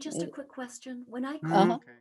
just a quick question. When I Uh-huh. call, Okay.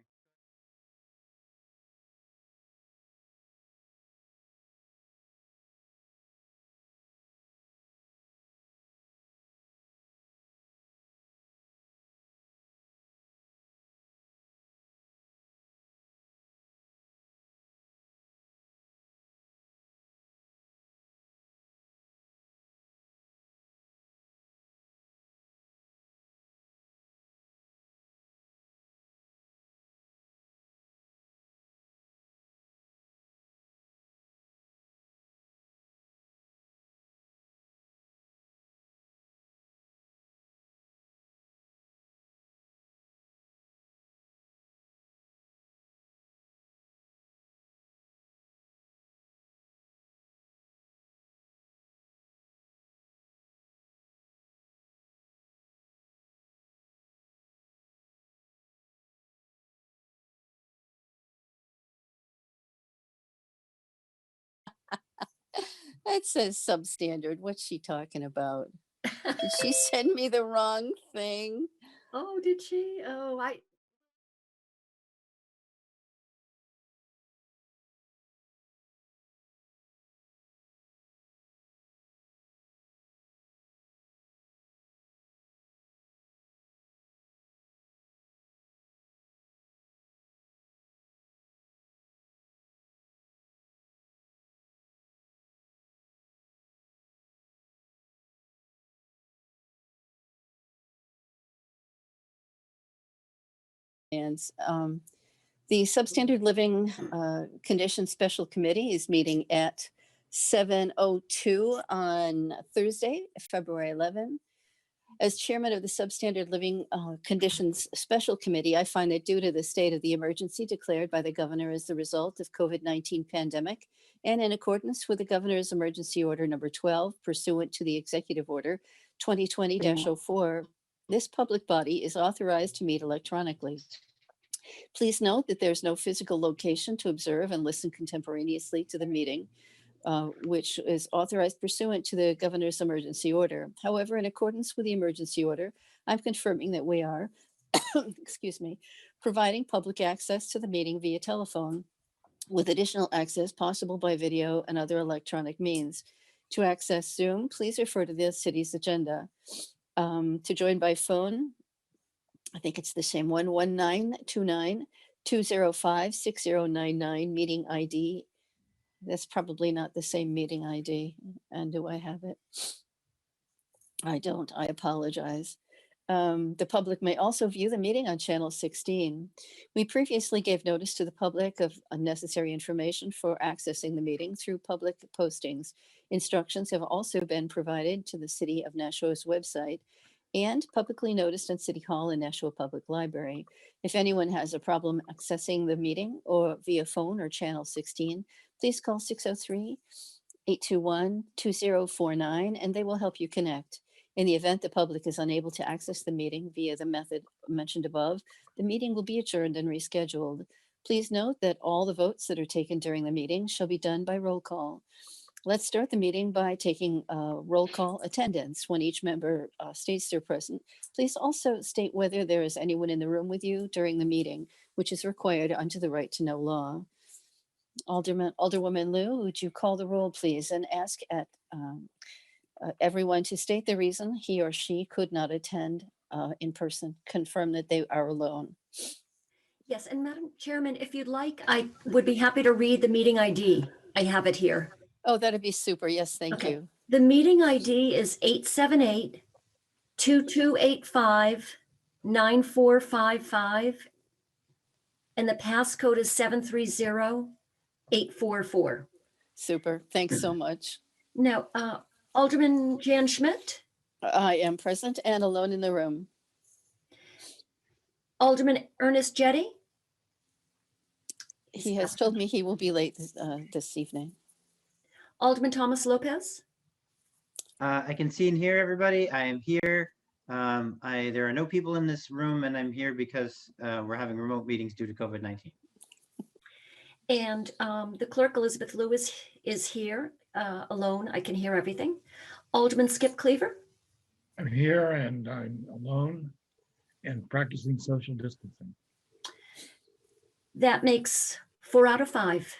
It says substandard. What's she talking about? Did she send me the wrong thing? oh, did she? Oh, And the Substandard Living Conditions Special Committee is meeting at 7:02 on Thursday, February 11. As chairman of the Substandard Living Conditions Special Committee, I find that due to the state of the emergency declared by the governor as the result of COVID-19 pandemic, and in accordance with the governor's emergency order number 12, pursuant to the executive order 2020-04, this public body is authorized to meet electronically. Please note that there's no physical location to observe and listen contemporaneously to the meeting, which is authorized pursuant to the governor's emergency order. However, in accordance with the emergency order, I'm confirming that we are, excuse me, providing public access to the meeting via telephone, with additional access possible by video and other electronic means. To access Zoom, please refer to the city's agenda. To join by phone, I think it's the same one, 1929-205-6099, meeting ID. That's probably not the same meeting ID. And do I have it? I don't. I apologize. The public may also view the meeting on Channel 16. We previously gave notice to the public of unnecessary information for accessing the meeting through public postings. Instructions have also been provided to the City of Nashua's website and publicly noticed in City Hall and Nashua Public Library. If anyone has a problem accessing the meeting or via phone or Channel 16, please call 603-821-2049 and they will help you connect. In the event the public is unable to access the meeting via the method mentioned above, the meeting will be adjourned and rescheduled. Please note that all the votes that are taken during the meeting shall be done by roll call. Let's start the meeting by taking roll call attendance. When each member states they're present, please also state whether there is anyone in the room with you during the meeting, which is required under the right to know law. Alderwoman Liu, would you call the roll, please, and ask at everyone to state the reason he or she could not attend in person, confirm that they are alone. yes. And Madam Chairman, if you'd like, I would be happy to read the meeting ID. I have it here. Oh, that'd be super. Yes, thank Okay. you. The meeting ID is 878-2285-9455. And the passcode is 730844. Super. Thanks so much. Now, Alderman Jan Schmidt, I am present and alone in the room. Alderman Ernest Jetty. He has told me he will be late this evening. Alderman Thomas Lopez. I can see and hear everybody. I am here. There are no people in this room, and I'm here because we're having remote meetings due to COVID-19. And the clerk, Elizabeth Lewis, is here alone. I can hear everything. Alderman Skip Cleaver. I'm here and I'm alone. and practicing social distancing. That makes 4 out of 5.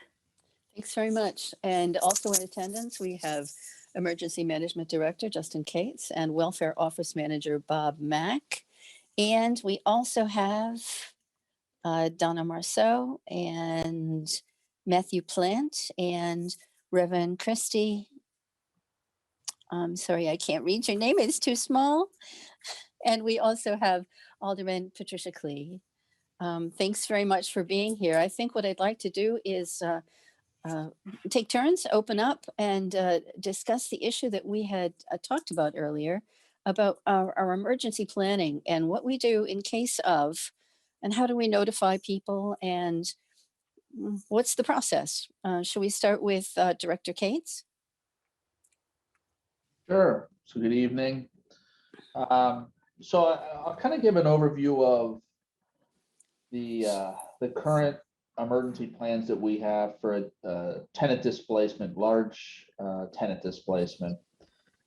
Thanks very much. And also in attendance, we have Emergency Management Director Justin Cates and Welfare Office Manager Bob Mack. And we also have Donna Marceau and Matthew Plant and Reverend Christy. I'm sorry, I can't read your name. It's too small. And we also have Alderman Patricia Klee. Thanks very much for being here. I think what I'd like to do is take turns, open up, and discuss the issue that we had talked about earlier about our emergency planning and what we do in case of, and how do we notify people, and what's the process? Shall we start with Director Cates? Sure. So good evening. I'll kind of give an overview of the current emergency plans that we have for tenant displacement, large tenant displacement.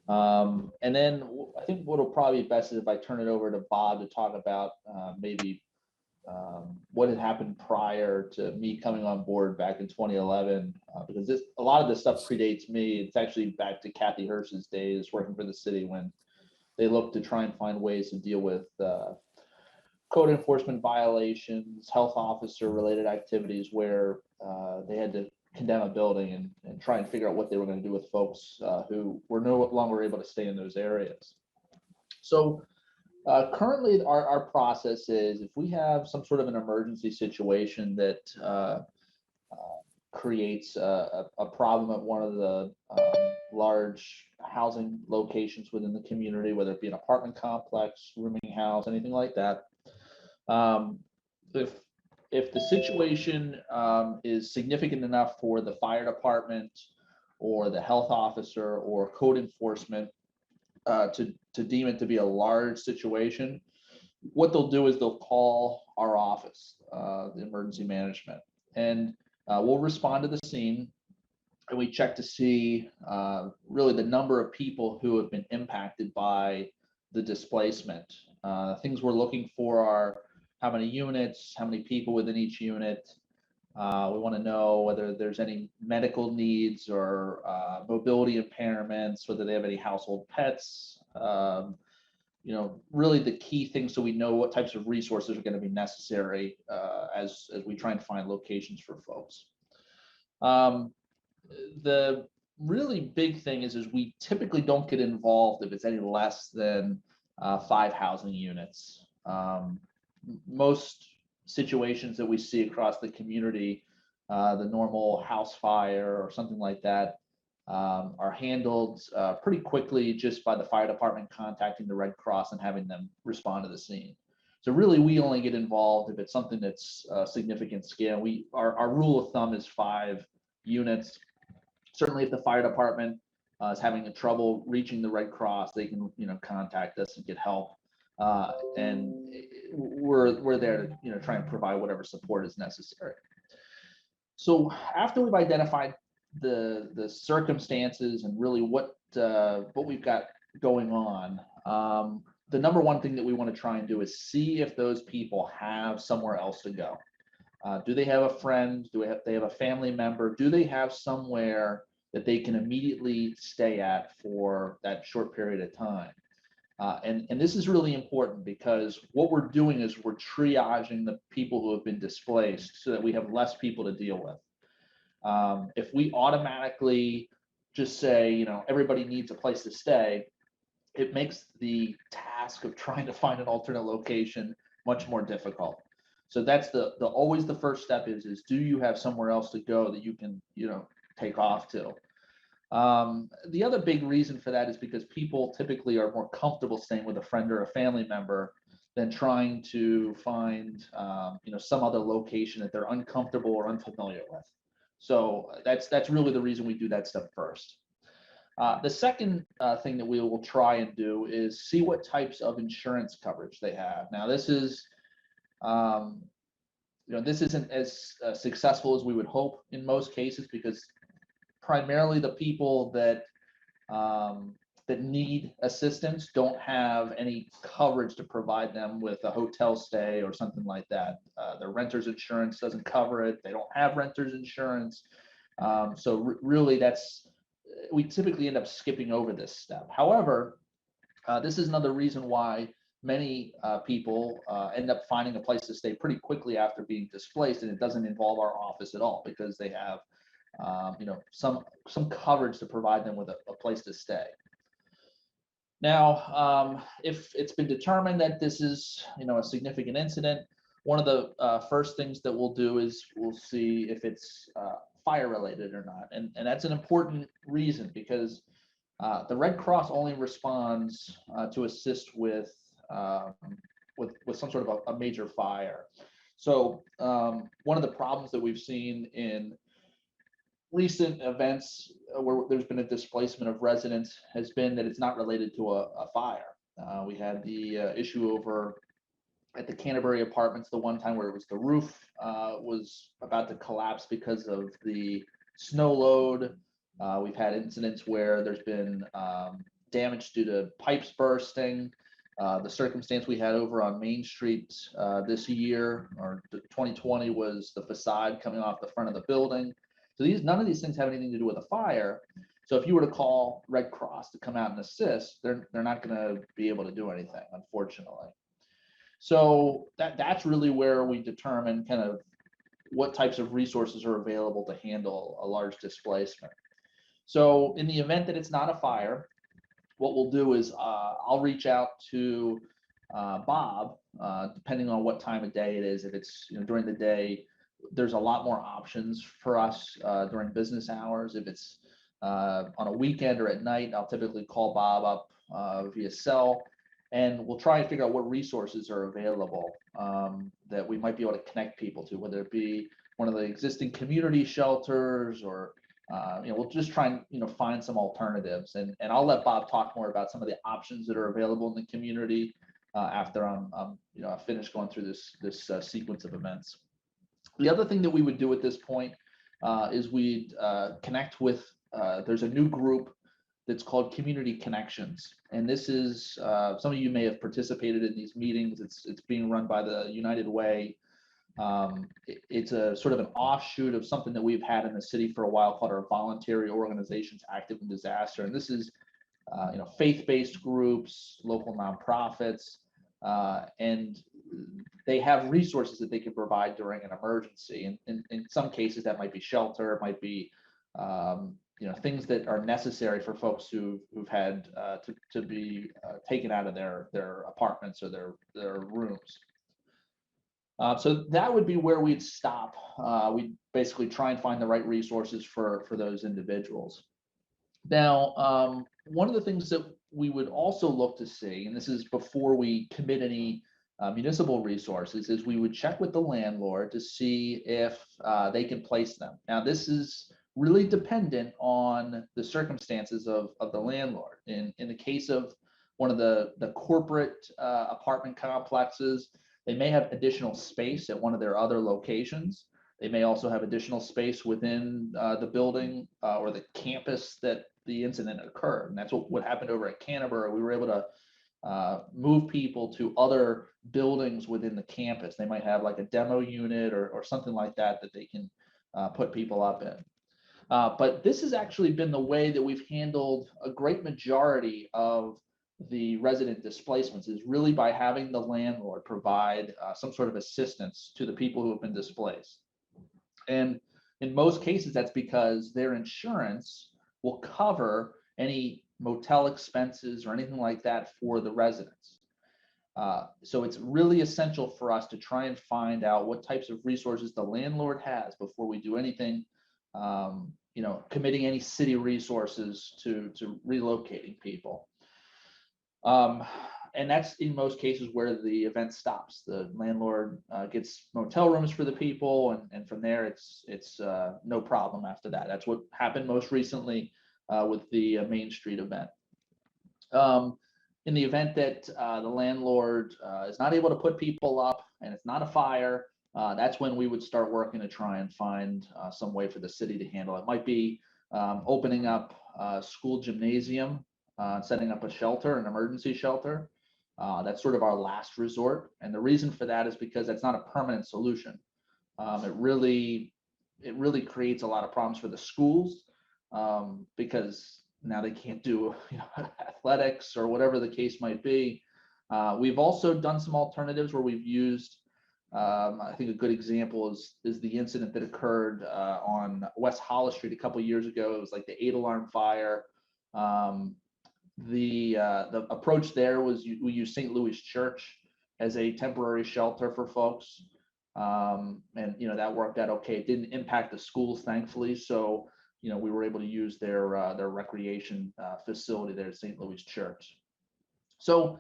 And then I think what'll probably be best is if I turn it over to Bob to talk about maybe what had happened prior to me coming on board back in 2011, because a lot of this stuff predates me. It's actually back to Kathy Hirsch's days working for the city when they looked to try and find ways to deal with code enforcement violations, health officer related activities where they had to condemn a building and try and figure out what they were going to do with folks who were no longer able to stay in those areas. So currently our process is if we have some sort of an emergency situation that creates a problem at one of the large housing locations within the community, whether it be an apartment complex, rooming house, anything like that. If the situation is significant enough for the fire department or the health officer or code enforcement to deem it to be a large situation, what they'll do is they'll call our office, the emergency management, and we'll respond to the scene, and we check to see really the number of people who have been impacted by the displacement. Things we're looking for are how many units, how many people within each unit. We want to know whether there's any medical needs or mobility impairments, whether they have any household pets. Really the key things so we know what types of resources are going to be necessary as we try and find locations for folks. The really big thing is we typically don't get involved if it's any less than 5 housing units. Most situations that we see across the community, the normal house fire or something like that, are handled pretty quickly just by the fire department contacting the Red Cross and having them respond to the scene. So really, we only get involved if it's something that's significant scale. Our rule of thumb is 5 units. Certainly, if the fire department is having trouble reaching the Red Cross, they can contact us and get help. And we're there to try and provide whatever support is necessary. So after we've identified the circumstances and really what we've got going on, the number one thing that we want to try and do is see if those people have somewhere else to go. Do they have a friend? Do they have a family member? Do they have somewhere that they can immediately stay at for that short period of time? And this is really important because what we're doing is we're triaging the people who have been displaced so that we have less people to deal with. If we automatically just say, everybody needs a place to stay, it makes the task of trying to find an alternate location much more difficult. So that's always the first step is do you have somewhere else to go that you can, take off to? The other big reason for that is because people typically are more comfortable staying with a friend or a family member than trying to find, some other location that they're uncomfortable or unfamiliar with. So that's really the reason we do that step first. The second thing that we will try and do is see what types of insurance coverage they have. Now, this is, this isn't as successful as we would hope in most cases because primarily the people that that need assistance don't have any coverage to provide them with a hotel stay or something like that. Their renter's insurance doesn't cover it. They don't have renter's insurance. So really we typically end up skipping over this step. However, this is another reason why many people end up finding a place to stay pretty quickly after being displaced, and it doesn't involve our office at all because they have some coverage to provide them with a place to stay. Now, if it's been determined that this is a significant incident, one of the first things that we'll do is we'll see if it's fire related or not, and that's an important reason because the Red Cross only responds to assist with some sort of a major fire. So one of the problems that we've seen in recent events where there's been a displacement of residents has been that it's not related to a fire. We had the issue over at the Canterbury Apartments the one time where it was the roof was about to collapse because of the snow load. We've had incidents where there's been damage due to pipes bursting. The circumstance we had over on Main Street this year, or 2020, was the facade coming off the front of the building. So none of these things have anything to do with a fire. So if you were to call Red Cross to come out and assist, they're not going to be able to do anything, unfortunately. So that's really where we determine kind of what types of resources are available to handle a large displacement. So in the event that it's not a fire, what we'll do is I'll reach out to Bob, depending on what time of day it is. If it's during the day, there's a lot more options for us during business hours. If it's on a weekend or at night, I'll typically call Bob up via cell, and we'll try and figure out what resources are available that we might be able to connect people to, whether it be one of the existing community shelters or we'll just try and find some alternatives, and I'll let Bob talk more about some of the options that are available in the community after I'm finished going through this sequence of events. The other thing that we would do at this point is we'd connect with. There's a new group that's called Community Connections, and this is some of you may have participated in these meetings. It's being run by the United Way. It's a sort of an offshoot of something that we've had in the city for a while called our Voluntary Organizations Active in Disaster. And this is, faith-based groups, local nonprofits, and they have resources that they can provide during an emergency. And in some cases, that might be shelter, it might be, things that are necessary for folks who've had to be taken out of their apartments or their rooms. So that would be where we'd stop. We'd basically try and find the right resources for those individuals. Now, one of the things that we would also look to see, and this is before we commit any municipal resources, is we would check with the landlord to see if they can place them. Now, this is really dependent on the circumstances of the landlord. In the case of one of the corporate apartment complexes, they may have additional space at one of their other locations. They may also have additional space within the building or the campus that the incident occurred. And that's what happened over at Canterbury. We were able to move people to other buildings within the campus. They might have like a demo unit or something like that they can put people up in. But this has actually been the way that we've handled a great majority of the resident displacements, is really by having the landlord provide some sort of assistance to the people who have been displaced. And in most cases, that's because their insurance will cover any motel expenses or anything like that for the residents. So it's really essential for us to try and find out what types of resources the landlord has before we do anything, committing any city resources to relocating people. And that's in most cases where the event stops. The landlord gets motel rooms for the people, and from there it's no problem after that. That's what happened most recently with the Main Street event. In the event that the landlord is not able to put people up and it's not a fire, that's when we would start working to try and find some way for the city to handle it. It might be opening up a school gymnasium setting up a shelter, an emergency shelter. That's sort of our last resort. And the reason for that is because that's not a permanent solution. It really creates a lot of problems for the schools because now they can't do athletics or whatever the case might be. We've also done some alternatives where we've used, I think a good example is the incident that occurred on West Hollis Street a couple of years ago. It was like the 8-alarm fire. The approach there was we used St. Louis Church as a temporary shelter for folks. And that worked out okay. It didn't impact the schools, thankfully. So we were able to use their recreation facility there at St. Louis Church. So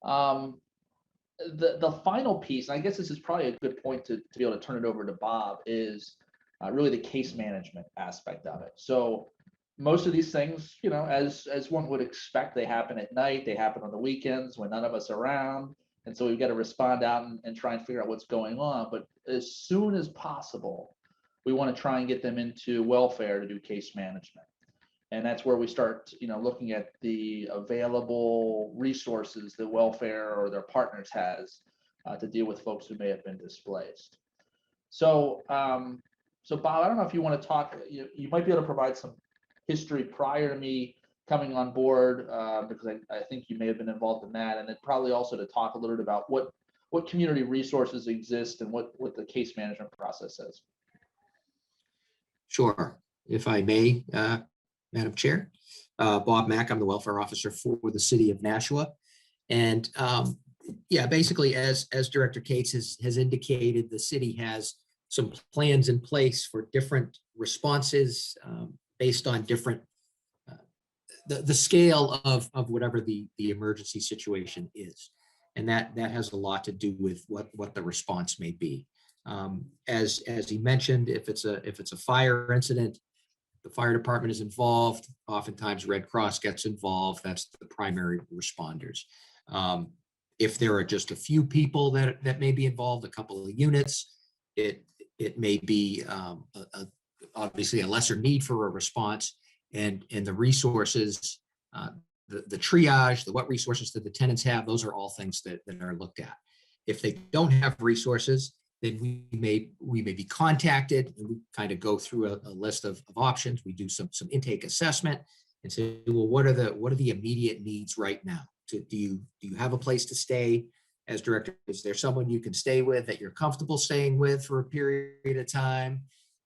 the final piece, and I guess this is probably a good point to be able to turn it over to Bob, is really the case management aspect of it. So most of these things, as one would expect, they happen at night, they happen on the weekends when none of us are around. And so we've got to respond out and try and figure out what's going on. But as soon as possible, we want to try and get them into welfare to do case management. And that's where we start, looking at the available resources that welfare or their partners has to deal with folks who may have been displaced. So, Bob, I don't know if you want to talk, you might be able to provide some history prior to me coming on board, because I think you may have been involved in that, and then probably also to talk a little bit about what community resources exist and what the case management process is. Sure, if I may, Madam Chair. Bob Mack, I'm the welfare officer for the city of Nashua. And yeah, basically, as Director Cates has indicated, the city has some plans in place for different responses based on different, the scale of whatever the emergency situation is. And that has a lot to do with what the response may be. As he mentioned, if it's a fire incident, the fire department is involved. Oftentimes Red Cross gets involved. That's the primary responders. If there are just a few people that may be involved, a couple of units, it may be obviously a lesser need for a response, and the resources, the triage, what resources that the tenants have, those are all things that are looked at. If they don't have resources, then we may be contacted, and we kind of go through a list of options. We do some intake assessment and say, well, what are the immediate needs right now? Do you have a place to stay? As director, is there someone you can stay with that you're comfortable staying with for a period of time?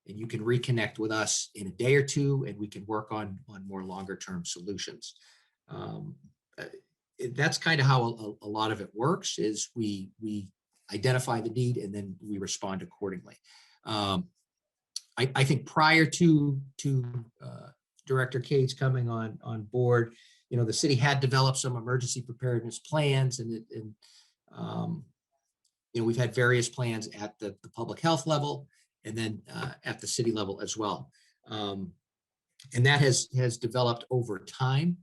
And you can reconnect with us in a day or two, and we can work on more longer term solutions. That's kind of how a lot of it works, is we identify the need and then we respond accordingly. I think prior to Director Cates coming on board, the city had developed some emergency preparedness plans, and we've had various plans at the public health level and then at the city level as well. And that has developed over time.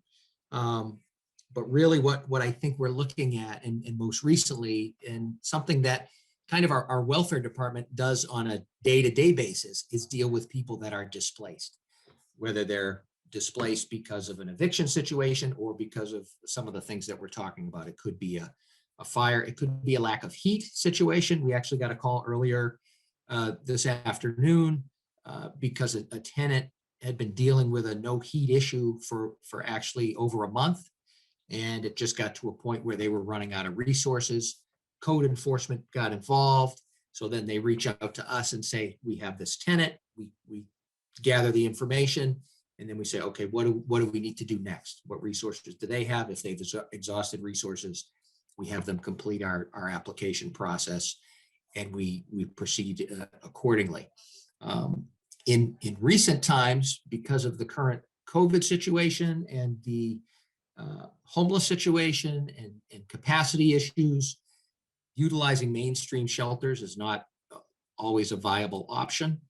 But really what I think we're looking at, and most recently, and something that kind of our welfare department does on a day-to-day basis, is deal with people that are displaced, whether they're displaced because of an eviction situation or because of some of the things that we're talking about. It could be a fire, it could be a lack of heat situation. We actually got a call earlier this afternoon because a tenant had been dealing with a no heat issue for actually over a month. And it just got to a point where they were running out of resources. Code enforcement got involved. So then they reach out to us and say, we have this tenant. We gather the information, and then we say, okay, what do we need to do next? What resources do they have? If they've exhausted resources, we have them complete our application process, and we proceed accordingly. In recent times, because of the current COVID situation and the homeless situation and capacity issues, utilizing mainstream shelters is not always a viable option.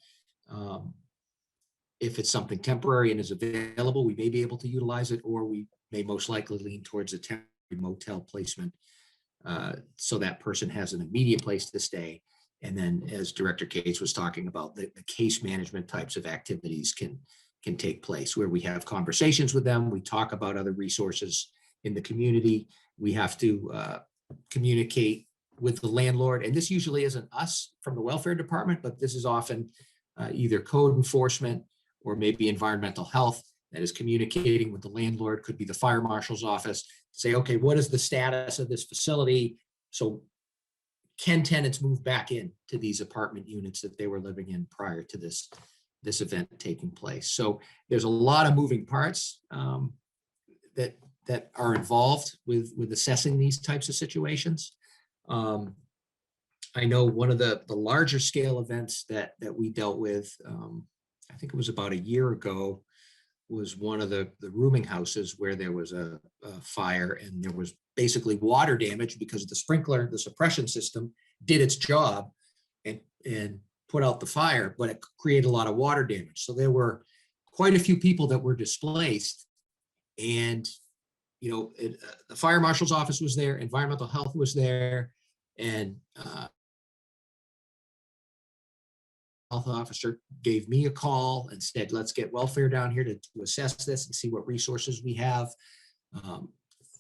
If it's something temporary and is available, we may be able to utilize it, or we may most likely lean towards a temporary motel placement so that person has an immediate place to stay. And then, as Director Cates was talking about, the case management types of activities can can take place, where we have conversations with them. We talk about other resources in the community. We have to communicate with the landlord. And this usually isn't us from the welfare department, but this is often either code enforcement or maybe environmental health that is communicating with the landlord, could be the fire marshal's office, to say, okay, what is the status of this facility? So can tenants move back in to these apartment units that they were living in prior to this event taking place? So there's a lot of moving parts that are involved with assessing these types of situations. I know one of the larger scale events that we dealt with, I think it was about a year ago, was one of the rooming houses where there was a fire, and there was basically water damage because the sprinkler, the suppression system, did its job and put out the fire, but it created a lot of water damage. So there were quite a few people that were displaced, and the fire marshal's office was there, environmental health was there, and health officer gave me a call and said, let's get welfare down here to assess this and see what resources we have.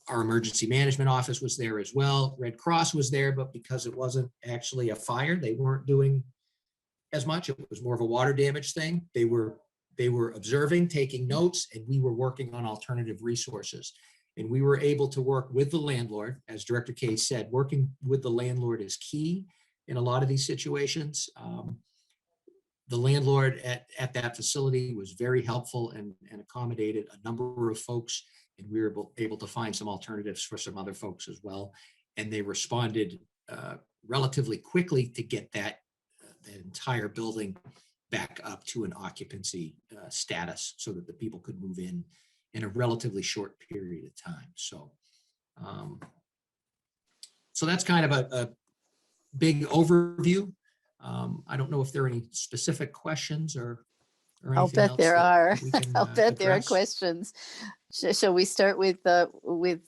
Our emergency management office was there as well. Red Cross was there, but because it wasn't actually a fire, they weren't doing as much. It was more of a water damage thing. They were observing, taking notes, and we were working on alternative resources. And we were able to work with the landlord. As Director Case said, working with the landlord is key in a lot of these situations. The landlord at that facility was very helpful and accommodated a number of folks, and we were able to find some alternatives for some other folks as well. And they responded relatively quickly to get that entire building back up to an occupancy status so that the people could move in a relatively short period of time. So, so that's kind of a big overview. I don't know if there are any specific questions or I'll anything bet else there that are. we can, I'll bet there are address. questions. Shall we start with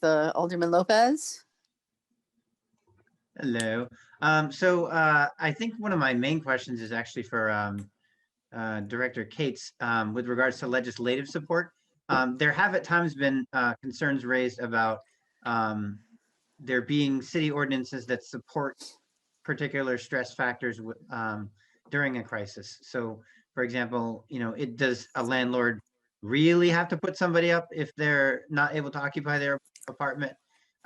Alderman Lopez? Hello. So I think one of my main questions is actually for Director Cates with regards to legislative support. There have at times been concerns raised about there being city ordinances that support particular stress factors during a crisis. So, for example, does a landlord really have to put somebody up if they're not able to occupy their apartment?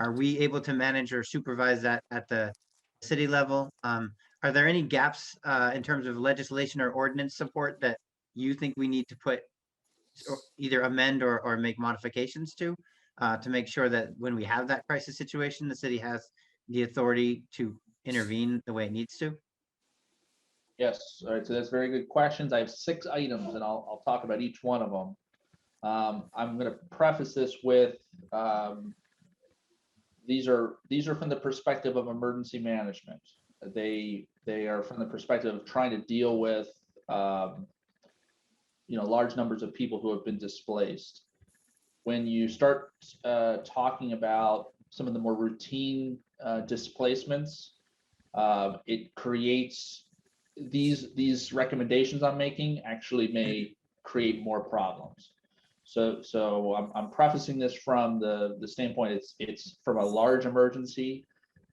Are we able to manage or supervise that at the city level? Are there any gaps in terms of legislation or ordinance support that you think we need to put or either amend or make modifications to make sure that when we have that crisis situation, the city has the authority to intervene the way it needs to? Yes, all right, so that's very good questions. I have 6 items and I'll talk about each one of them. I'm going to preface this with these are from the perspective of emergency management. They are from the perspective of trying to deal with large numbers of people who have been displaced. When you start talking about some of the more routine displacements, it creates these recommendations I'm making actually may create more problems. So I'm prefacing this from the standpoint it's from a large emergency.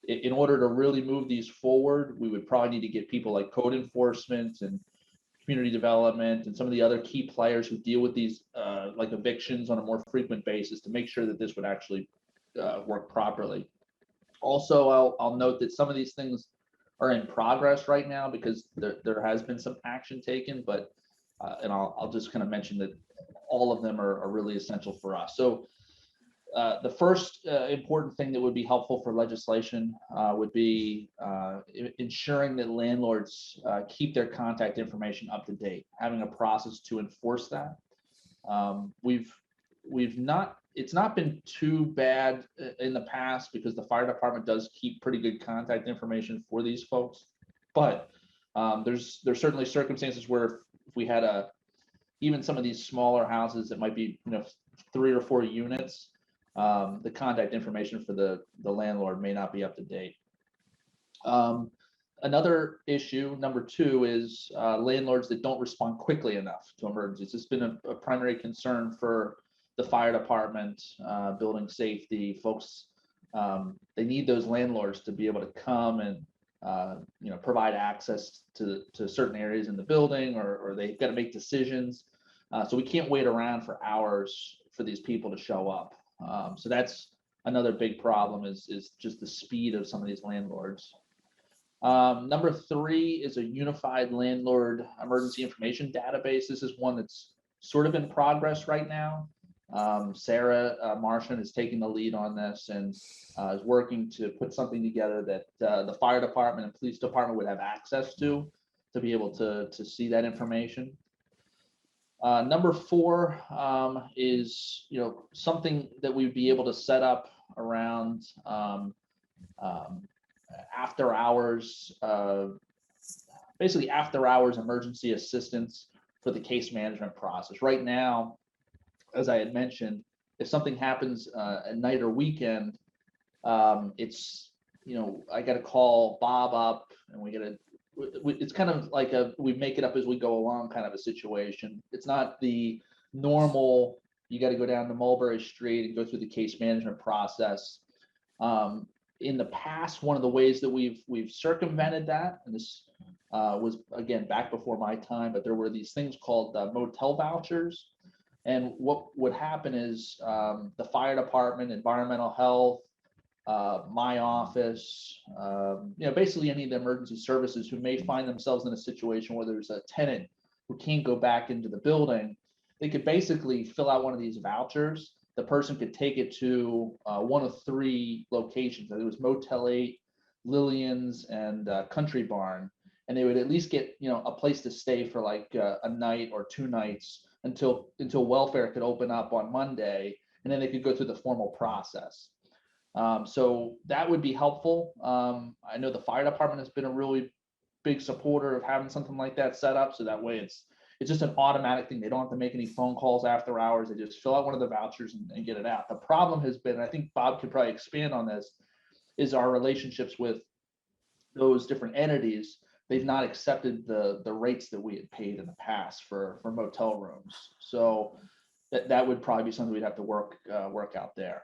In order to really move these forward, we would probably need to get people like code enforcement and community development and some of the other key players who deal with these like evictions on a more frequent basis to make sure that this would actually work properly. Also, I'll note that some of these things are in progress right now because there has been some action taken, but and I'll just kind of mention that all of them are really essential for us. So the first important thing that would be helpful for legislation would be ensuring that landlords keep their contact information up to date, having a process to enforce that. It's not been too bad in the past because the fire department does keep pretty good contact information for these folks, but there's certainly circumstances where if we had even some of these smaller houses that might be 3 or 4 units, the contact information for the landlord may not be up to date. Another issue, number two, is landlords that don't respond quickly enough to emergencies. It's been a primary concern for the fire department, building safety folks. They need those landlords to be able to come and provide access to certain areas in the building, or they've got to make decisions. So we can't wait around for hours for these people to show up. So that's another big problem is just the speed of some of these landlords. Number three is a unified landlord emergency information database. This is one that's sort of in progress right now. Sarah Martian is taking the lead on this and is working to put something together that the fire department and police department would have access to be able to see that information. Number four is something that we'd be able to set up around after hours, basically after hours emergency assistance for the case management process. Right now, as I had mentioned, if something happens at night or weekend, it's I got to call Bob up, and it's kind of like we make it up as we go along kind of a situation. It's not the normal, you got to go down to Mulberry Street and go through the case management process. In the past, one of the ways that we've circumvented that, and this was again back before my time, but there were these things called motel vouchers. And what would happen is the fire department, environmental health, my office, basically any of the emergency services who may find themselves in a situation where there's a tenant who can't go back into the building, they could basically fill out one of these vouchers. The person could take it to one of three locations. It was Motel 8, Lillian's, and Country Barn. And they would at least get a place to stay for like a night or 2 nights until welfare could open up on Monday, and then they could go through the formal process. So that would be helpful. I know the fire department has been a really big supporter of having something like that set up, so that way it's just an automatic thing. They don't have to make any phone calls after hours. They just fill out one of the vouchers and get it out. The problem has been, I think Bob could probably expand on this, is our relationships with those different entities. They've not accepted the rates that we had paid in the past for motel rooms. So that would probably be something we'd have to work out there.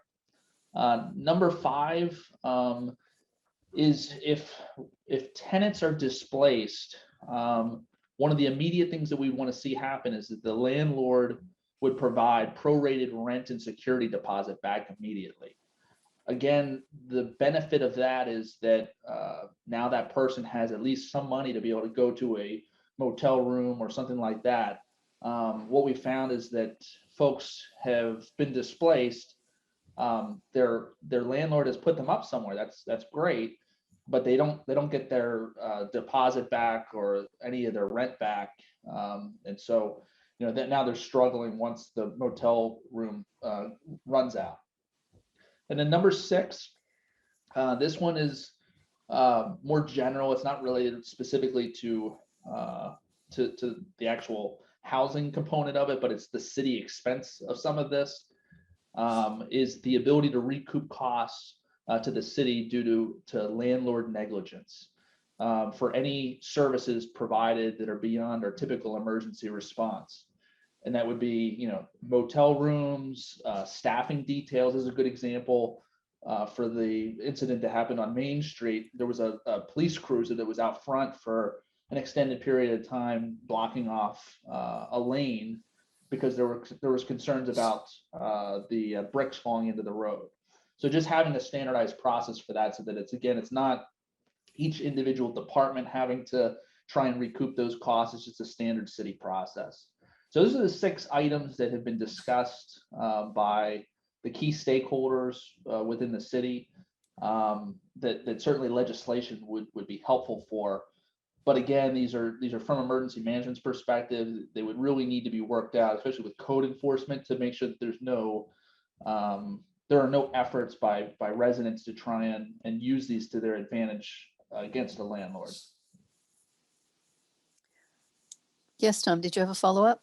Number 5 is if tenants are displaced, one of the immediate things that we want to see happen is that the landlord would provide prorated rent and security deposit back immediately. Again, the benefit of that is that now that person has at least some money to be able to go to a motel room or something like that. What we found is that folks have been displaced. Their landlord has put them up somewhere. That's great, but they don't get their deposit back or any of their rent back, and so that now they're struggling once the motel room runs out. And then number 6, this one is more general. It's not related specifically to the actual housing component of it, but it's the city expense of some of this, is the ability to recoup costs to the city due to landlord negligence for any services provided that are beyond our typical emergency response. And that would be, motel rooms, staffing details is a good example. For the incident that happened on Main Street, there was a police cruiser that was out front for an extended period of time, blocking off a lane because there was concerns about the bricks falling into the road. So just having a standardized process for that, so that it's not each individual department having to try and recoup those costs. It's just a standard city process. So those are the 6 items that have been discussed by the key stakeholders within the city that certainly legislation would be helpful for. But again, these are from emergency management's perspective. They would really need to be worked out, especially with code enforcement, to make sure that there are no efforts by residents to try and use these to their advantage against the landlord. Yes, Tom, did you have a follow-up?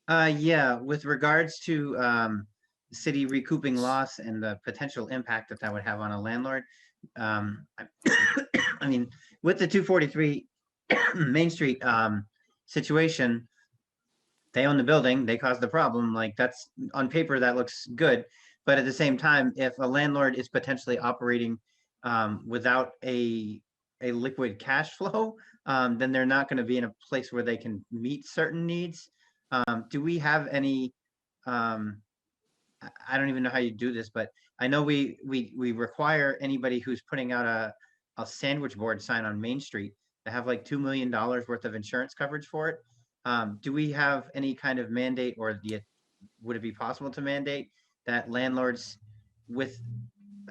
Yeah, with regards to city recouping loss and the potential impact that that would have on a landlord. I I mean, with the 243 Main Street situation, they own the building, they caused the problem, like that's on paper, that looks good. But at the same time, if a landlord is potentially operating without a liquid cash flow, then they're not going to be in a place where they can meet certain needs. Do we have any, I don't even know how you do this, but I know we require anybody who's putting out a sandwich board sign on Main Street to have like $2 million worth of insurance coverage for it. Do we have any kind of mandate, or would it be possible to mandate that landlords with,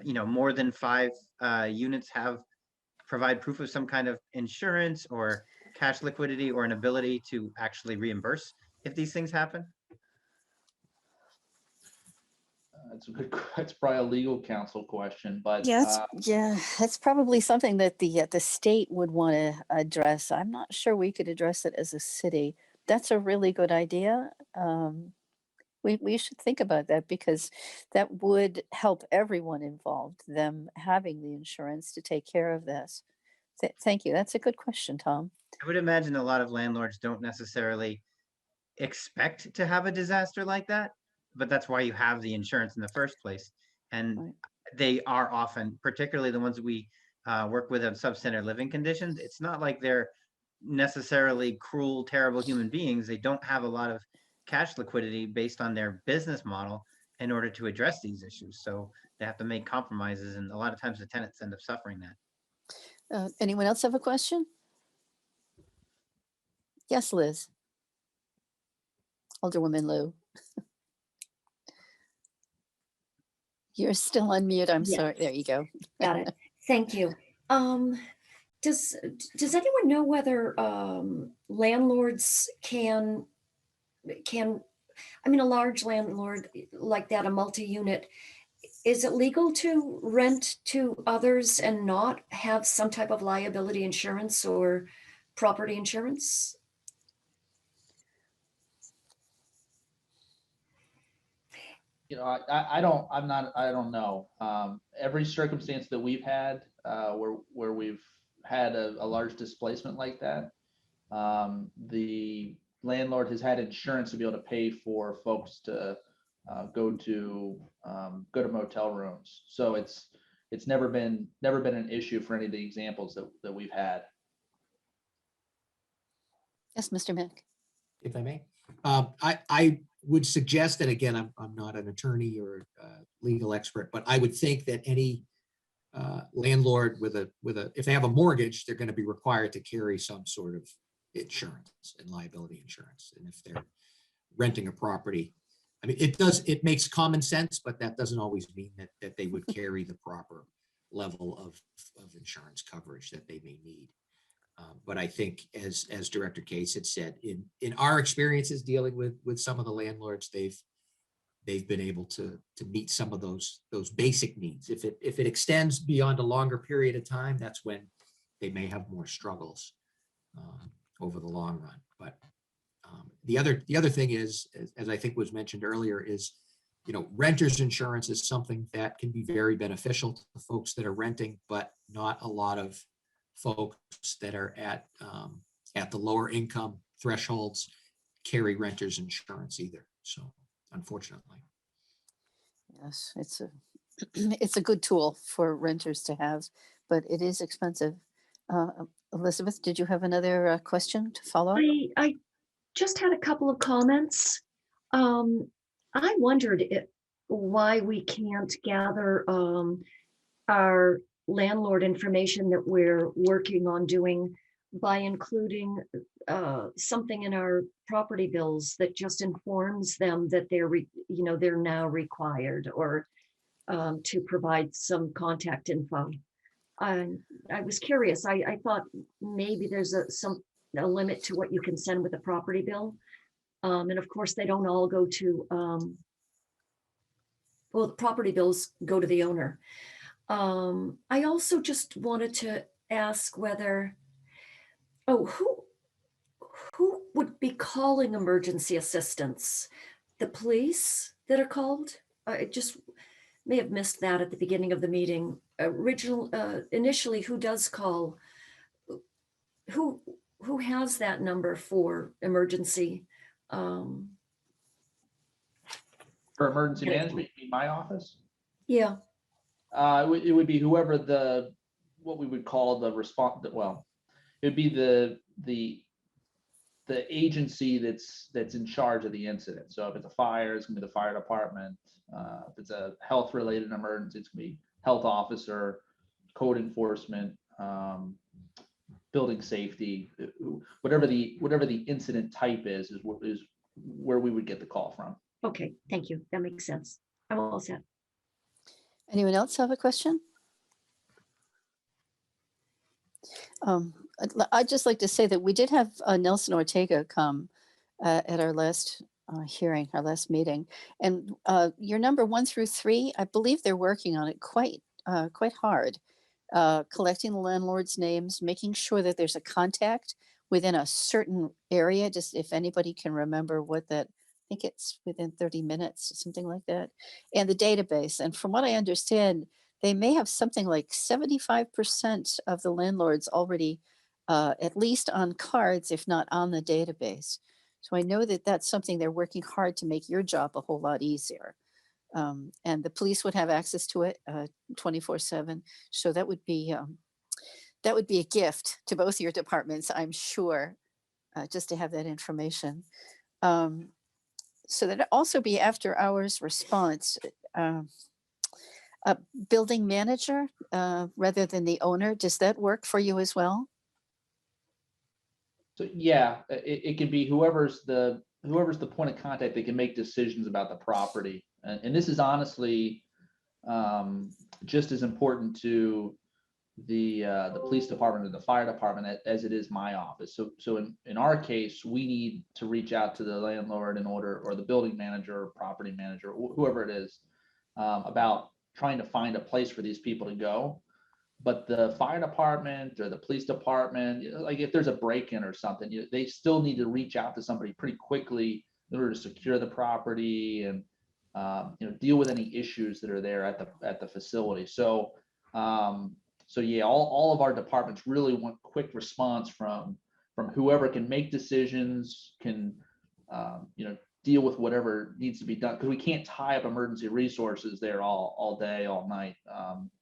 more than 5 units provide proof of some kind of insurance or cash liquidity or an ability to actually reimburse if these things happen? That's probably a legal counsel question, but That's probably something that the state would want to address. I'm not sure we could address it as a city. That's a really good idea. We should think about that, because that would help everyone involved, them having the insurance to take care of this. Thank you. That's a good question, Tom. I would imagine a lot of landlords don't necessarily expect to have a disaster like that, but that's why you have the insurance in the first place. And Right. they are often, particularly the ones that we work with on substandard living conditions, it's not like they're necessarily cruel, terrible human beings. They don't have a lot of cash liquidity based on their business model in order to address these issues. So they have to make compromises, and a lot of times the tenants end up suffering that. Anyone else have a question? Yes, Liz. Alderwoman Lou. You're still on mute. I'm Yeah. sorry. There you go. Got it. Thank you. Does anyone know whether landlords can, I mean, a large landlord like that, a multi-unit, is it legal to rent to others and not have some type of liability insurance or property insurance? I don't know. Every circumstance that we've had where we've had a large displacement like that, the landlord has had insurance to be able to pay for folks to go to motel rooms. So it's never been an issue for any of the examples that we've had. Yes, Mr. Mick. If I may. I would suggest that, again, I'm not an attorney or legal expert, but I would think that any landlord if they have a mortgage, they're going to be required to carry some sort of insurance and liability insurance. And if they're renting a property, I mean, it makes common sense, but that doesn't always mean that they would carry the proper level of insurance coverage that they may need. But I think, as Director Cates had said, in our experiences dealing with some of the landlords, they've been able to meet some of those basic needs. If it extends beyond a longer period of time, that's when they may have more struggles over the long run. But the other thing is, as I think was mentioned earlier, is renters insurance is something that can be very beneficial to the folks that are renting, but not a lot of folks that are at the lower income thresholds carry renters insurance either. So unfortunately. Yes, it's a good tool for renters to have, but it is expensive. Elizabeth, did you have another question to follow up? I just had a couple of comments. I wondered why we can't gather our landlord information that we're working on doing by including something in our property bills that just informs them that they're now required, or to provide some contact info. I was curious. I thought maybe there's a limit to what you can send with a property bill. And of course, they don't all go to, well, the property bills go to the owner. I also just wanted to ask whether, who would be calling emergency assistance? The police that are called? I just may have missed that at the beginning of the meeting. Initially, who does call? Who, who has that number for emergency? For emergency Management. management, you mean my office? Yeah, It would be whoever what we would call the response, well, it would be the agency that's in charge of the incident. So if it's a fire, it's gonna be the fire department. If it's a health related emergency, it's gonna be health officer, code enforcement, building safety, whatever the incident type is where we would get the call from. okay, thank you. That makes sense. I'm all set. Anyone else have a question? I'd just like to say that we did have Nelson Ortega come at our last hearing, our last meeting. And your number 1 through 3, I believe they're working on it quite hard. Collecting the landlord's names, making sure that there's a contact within a certain area, just if anybody can remember what that, I think it's within 30 minutes, something like that. And the database. And from what I understand, they may have something like 75% of the landlords already at least on cards, if not on the database. So I know that that's something they're working hard to make your job a whole lot easier. And the police would have access to it 24/7. So that would be a gift to both your departments, I'm sure, just to have that information. So that also be after hours response. A building manager rather than the owner, does that work for you as well? So yeah, it can be whoever's the point of contact that can make decisions about the property. And this is honestly just as important to the police department and the fire department as it is my office. So in our case, we need to reach out to the landlord or the building manager or property manager, whoever it is, about trying to find a place for these people to go. But the fire department or the police department, like if there's a break-in or something, they still need to reach out to somebody pretty quickly in order to secure the property and deal with any issues that are there at the facility. So yeah, all of our departments really want quick response from whoever can make decisions, can deal with whatever needs to be done, because we can't tie up emergency resources there all day, all night,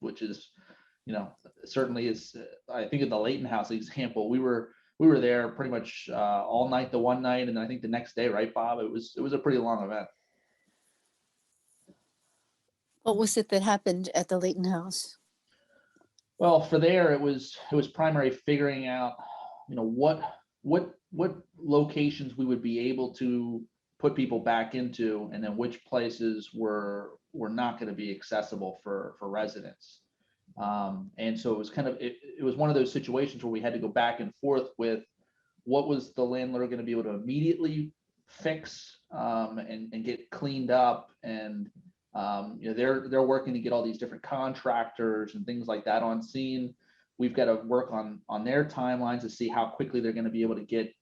which is, certainly is. I think of the Leighton House example, we were there pretty much all night the one night, and then I think the next day, right, Bob? It was a pretty long event. What was it that happened at the Leighton House? Well, for there, it was primary figuring out, what locations we would be able to put people back into, and then which places were not going to be accessible for residents. And so it was it was one of those situations where we had to go back and forth with what was the landlord going to be able to immediately fix and get cleaned up, and they're working to get all these different contractors and things like that on scene. We've got to work on their timelines to see how quickly they're going to be able to get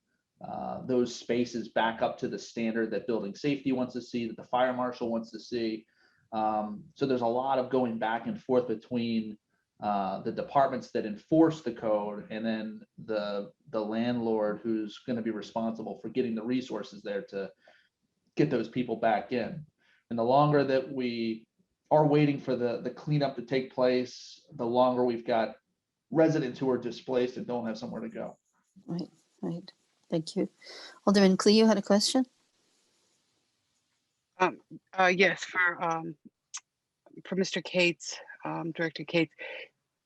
those spaces back up to the standard that building safety wants to see, that the fire marshal wants to see. So there's a lot of going back and forth between the departments that enforce the code and then the landlord who's going to be responsible for getting the resources there to get those people back in. And the longer that we are waiting for the cleanup to take place, the longer we've got residents who are displaced and don't have somewhere to go. Right. Thank you. Alderman Klee, you had a question? Yes, for Mr. Cates, Director Cates,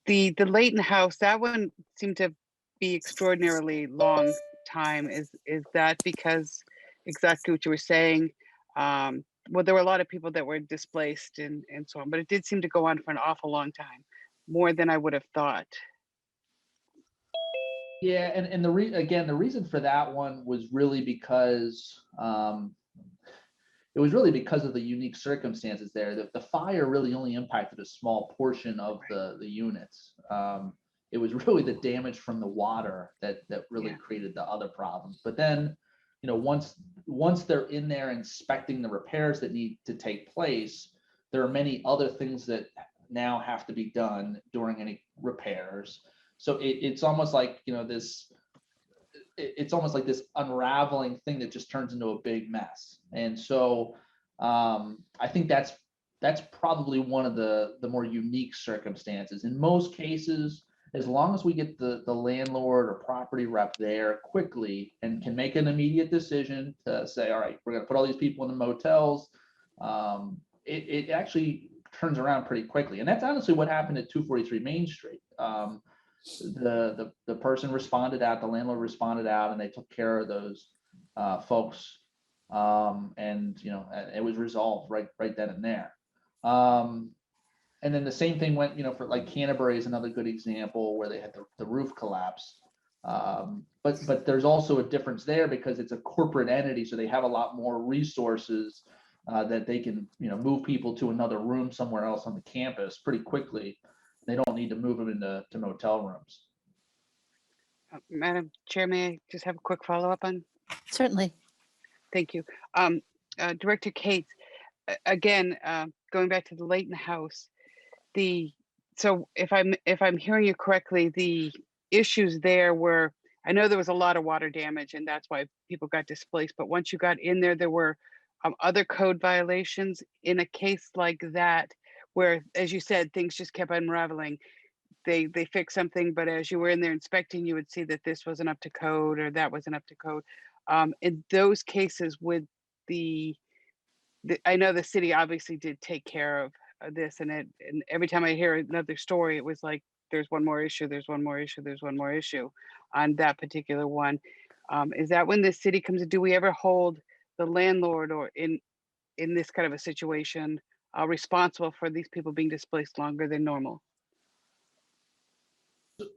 the Leighton House, that one seemed to be extraordinarily long time. Is that because exactly what you were saying? Well, there were a lot of people that were displaced and so on, but it did seem to go on for an awful long time, more than I would have thought. Yeah, and the reason for that one was really because it was really because of the unique circumstances there. The fire really only impacted a small portion of the units. It was really the damage from the water that really created the other problems. But then, once they're in there inspecting the repairs that need to take place, there are many other things that now have to be done during any repairs. So it's almost like, it's almost like this unraveling thing that just turns into a big mess. And so I think that's probably one of the more unique circumstances. In most cases, as long as we get the landlord or property rep there quickly and can make an immediate decision to say, all right, we're going to put all these people in the motels, it actually turns around pretty quickly. And that's honestly what happened at 243 Main Street. The person responded out, the landlord responded out, and they took care of those folks. And it was resolved right then and there. And then the same thing went, for like Canterbury is another good example where they had the roof collapse. But there's also a difference there because it's a corporate entity, so they have a lot more resources that they can, move people to another room somewhere else on the campus pretty quickly. They don't need to move them into motel rooms. Madam Chair, may I just have a quick follow-up on? Certainly. Thank you. Director Cates, again, going back to the Layton House, so if I'm hearing you correctly, the issues there were, I know there was a lot of water damage and that's why people got displaced, but once you got in there, there were other code violations in a case like that, where, as you said, things just kept unraveling. They fixed something, but as you were in there inspecting, you would see that this wasn't up to code or that wasn't up to code. In those cases, with I know the city obviously did take care of this, and every time I hear another story, it was like there's one more issue, there's one more issue, there's one more issue on that particular one. Is that when the city comes in? Do we ever hold the landlord or in this kind of a situation responsible for these people being displaced longer than normal?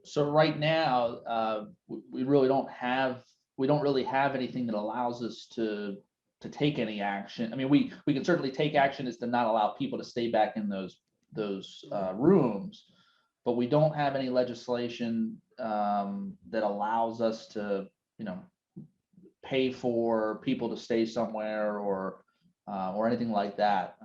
So right now, we really don't have anything that allows us to take any action. I mean, we can certainly take action as to not allow people to stay back in those rooms, but we don't have any legislation that allows us to, pay for people to stay somewhere or anything like that.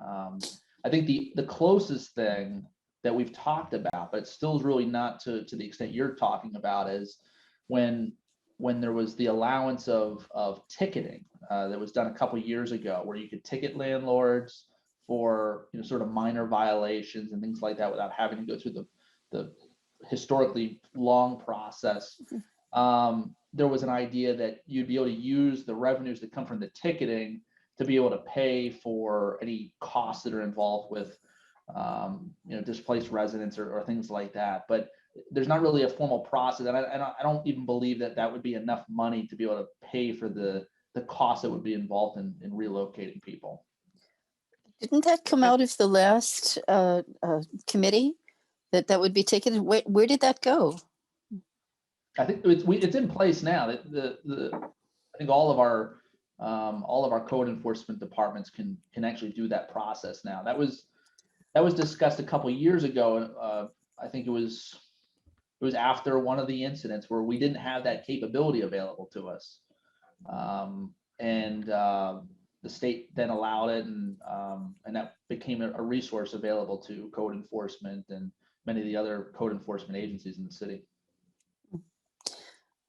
I think the closest thing that we've talked about, but it still is really not to the extent you're talking about, is when there was the allowance of ticketing that was done a couple of years ago, where you could ticket landlords for sort of minor violations and things like that without having to go through the historically long process. There was an idea that you'd be able to use the revenues that come from the ticketing to be able to pay for any costs that are involved with displaced residents or things like that. But there's not really a formal process, and I don't even believe that would be enough money to be able to pay for the cost that would be involved in relocating people. Didn't that come out of the last committee that would be taken? Where did that go? I think it's in place now. I think all of our code enforcement departments can actually do that process now. That was discussed a couple of years ago. I think it was after one of the incidents where we didn't have that capability available to us, and the state then allowed it, and that became a resource available to code enforcement and many of the other code enforcement agencies in the city.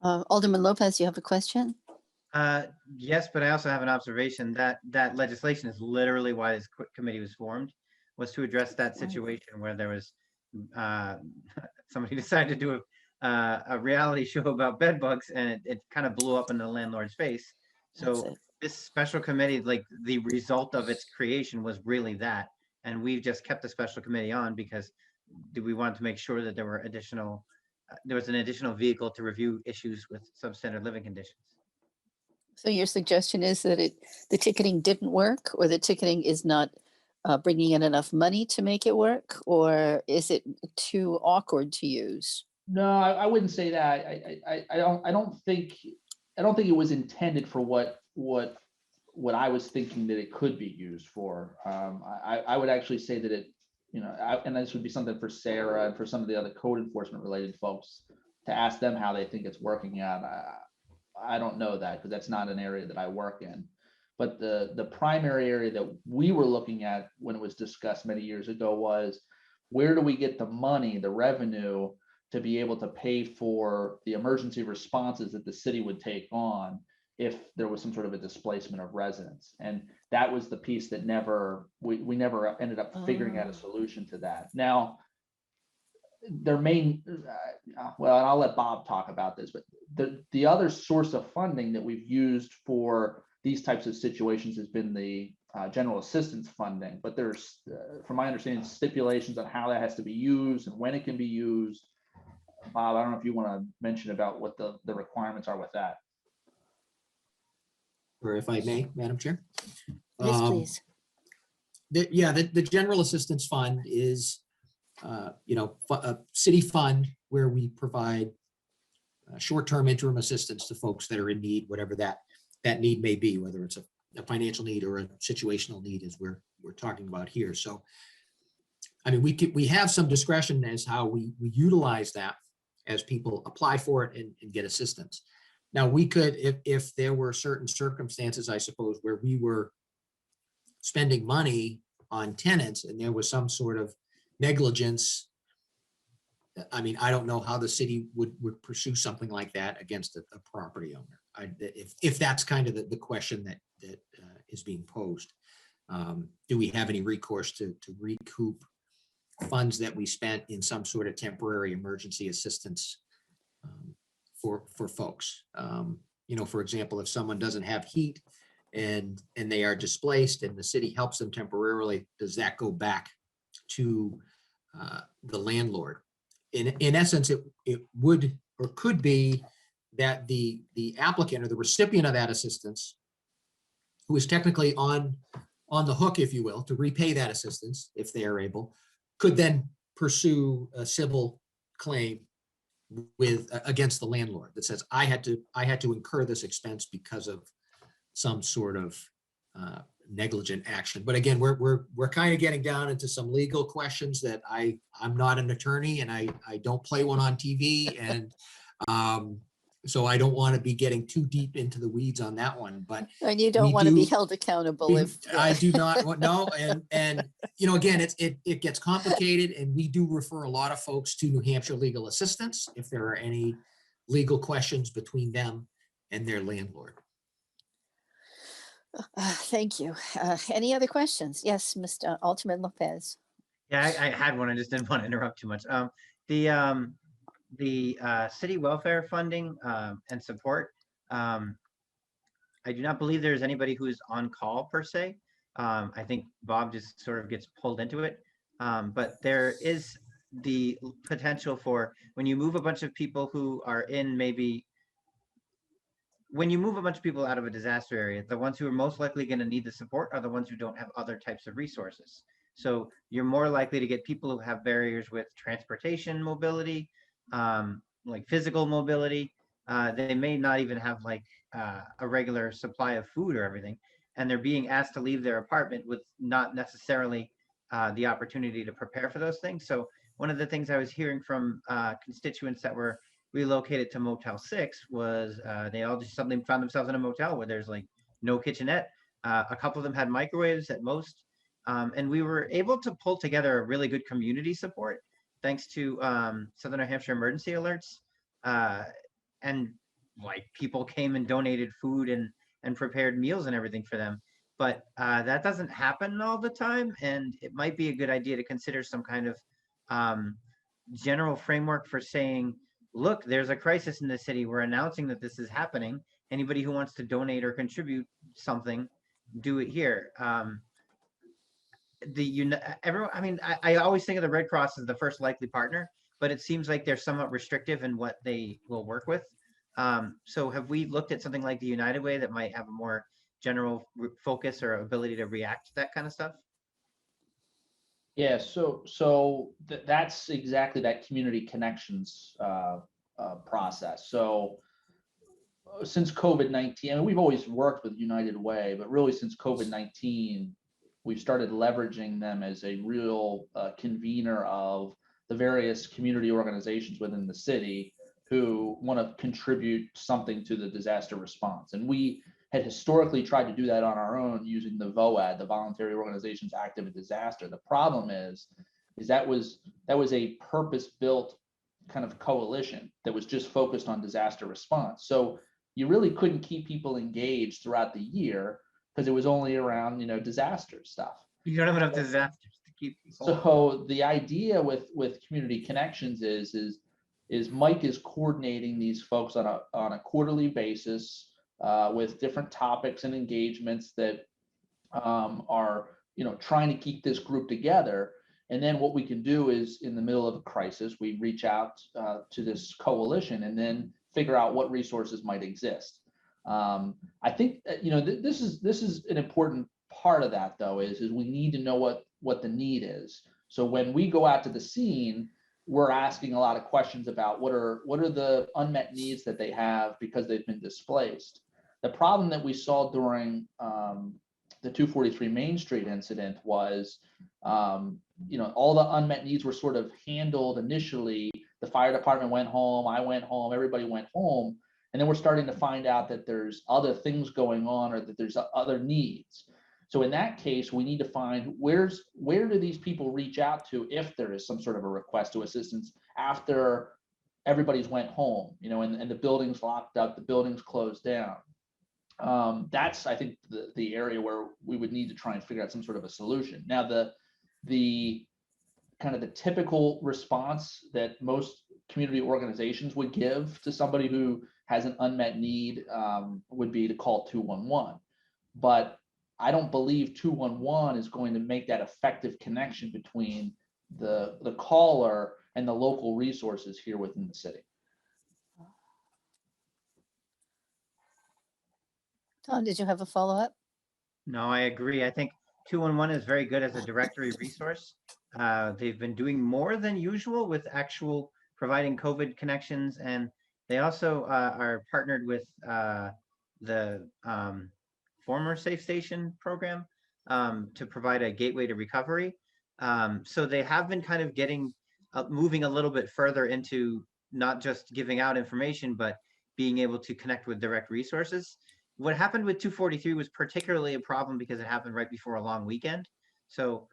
Alderman Lopez, you have a question? Yes, but I also have an observation that legislation is literally why this committee was formed, was to address that situation where there was somebody decided to do a reality show about bed bugs, and it kind of blew up in the landlord's face. So this special committee, like the result of its creation was really that, and we've just kept the special committee on because we wanted to make sure that there was an additional vehicle to review issues with substandard living conditions. So your suggestion is that the ticketing didn't work, or the ticketing is not bringing in enough money to make it work, or is it too awkward to use? No, I wouldn't say that. I don't think it was intended for what I was thinking that it could be used for. I would actually say that it, and this would be something for Sarah and for some of the other code enforcement related folks to ask them how they think it's working out. I don't know that because that's not an area that I work in. But the primary area that we were looking at when it was discussed many years ago was, where do we get the money, the revenue, to be able to pay for the emergency responses that the city would take on if there was some sort of a displacement of residents? And that was the piece that we never ended up figuring out a solution to that. Now, their main, well, and I'll let Bob talk about this, but the other source of funding that we've used for these types of situations has been the general assistance funding. But there's, from my understanding, stipulations on how that has to be used and when it can be used. Bob, I don't know if you want to mention about what the requirements are with that. Or if I may, Madam Chair. Yes, please. The General Assistance Fund is, a city fund where we provide short-term interim assistance to folks that are in need, whatever that need may be, whether it's a financial need or a situational need, as we're talking about here. So, I mean, we have some discretion as how we utilize that as people apply for it and get assistance. Now, we could, if there were certain circumstances, I suppose, where we were spending money on tenants and there was some sort of negligence. I mean, I don't know how the city would pursue something like that against a property owner. If that's kind of the question that is being posed. Do we have any recourse to recoup funds that we spent in some sort of temporary emergency assistance for folks? For example, if someone doesn't have heat and they are displaced and the city helps them temporarily, does that go back to the landlord? In essence, it would or could be that the applicant or the recipient of that assistance, who is technically on the hook, if you will, to repay that assistance if they are able, could then pursue a civil claim against the landlord that says, I had to incur this expense because of some sort of negligent action. But again, we're kind of getting down into some legal questions that I'm not an attorney and I don't play one on TV, and so I don't want to be getting too deep into the weeds on that one. But And you don't want to be held accountable if I do not no, and again, it gets complicated, and we do refer a lot of folks to New Hampshire legal assistance if there are any legal questions between them and their landlord. Thank you. Any other questions? Yes, Mr. Alderman Lopez. Yeah, I had one. I just didn't want to interrupt too much. The city welfare funding and support. I do not believe there's anybody who is on call per se. I think Bob just sort of gets pulled into it. But there is the potential for when you move a bunch of people who are in when you move a bunch of people out of a disaster area, the ones who are most likely going to need the support are the ones who don't have other types of resources. So you're more likely to get people who have barriers with transportation mobility, like physical mobility. They may not even have like a regular supply of food or everything, and they're being asked to leave their apartment with not necessarily the opportunity to prepare for those things. So one of the things I was hearing from constituents that were relocated to Motel 6 was they all just suddenly found themselves in a motel where there's like no kitchenette. A couple of them had microwaves at most. And we were able to pull together a really good community support thanks to Southern New Hampshire Emergency Alerts. And like people came and donated food and prepared meals and everything for them. But that doesn't happen all the time. And it might be a good idea to consider some kind of general framework for saying, look, there's a crisis in the city. We're announcing that this is happening. Anybody who wants to donate or contribute something, do it here. I always think of the Red Cross as the first likely partner, but it seems like they're somewhat restrictive in what they will work with. So have we looked at something like the United Way that might have a more general focus or ability to react to that kind of stuff? Yeah, so that's exactly that community connections process. So since COVID-19, I mean, we've always worked with United Way, but really since COVID-19, we've started leveraging them as a real convener of the various community organizations within the city who want to contribute something to the disaster response. And we had historically tried to do that on our own using the VOAD, the Voluntary Organizations Active in Disaster. The problem is that was a purpose-built kind of coalition that was just focused on disaster response. So you really couldn't keep people engaged throughout the year because it was only around, disaster stuff. You don't have enough disasters to keep people. So the idea with Community Connections is Mike is coordinating these folks on a quarterly basis with different topics and engagements that are trying to keep this group together. And then what we can do is, in the middle of a crisis, we reach out to this coalition and then figure out what resources might exist. I think this is an important part of that, though, is we need to know what the need is. So when we go out to the scene, we're asking a lot of questions about what are the unmet needs that they have because they've been displaced. The problem that we saw during the 243 Main Street incident was, all the unmet needs were sort of handled initially. The fire department went home, I went home, everybody went home. And then we're starting to find out that there's other things going on or that there's other needs. So in that case, we need to find where do these people reach out to if there is some sort of a request to assistance after everybody's went home, and the building's locked up, the building's closed down. That's, I think, the area where we would need to try and figure out some sort of a solution. Now, the kind of the typical response that most community organizations would give to somebody who has an unmet need would be to call 211. But I don't believe 211 is going to make that effective connection between the caller and the local resources here within the city. Tom, did you have a follow-up? No, I agree. I think 211 is very good as a directory resource. They've been doing more than usual with actual providing COVID connections, and they also are partnered with the former Safe Station program to provide a gateway to recovery. So they have been kind of moving a little bit further into not just giving out information, but being able to connect with direct resources. What happened with 243 was particularly a problem because it happened right before a long weekend. So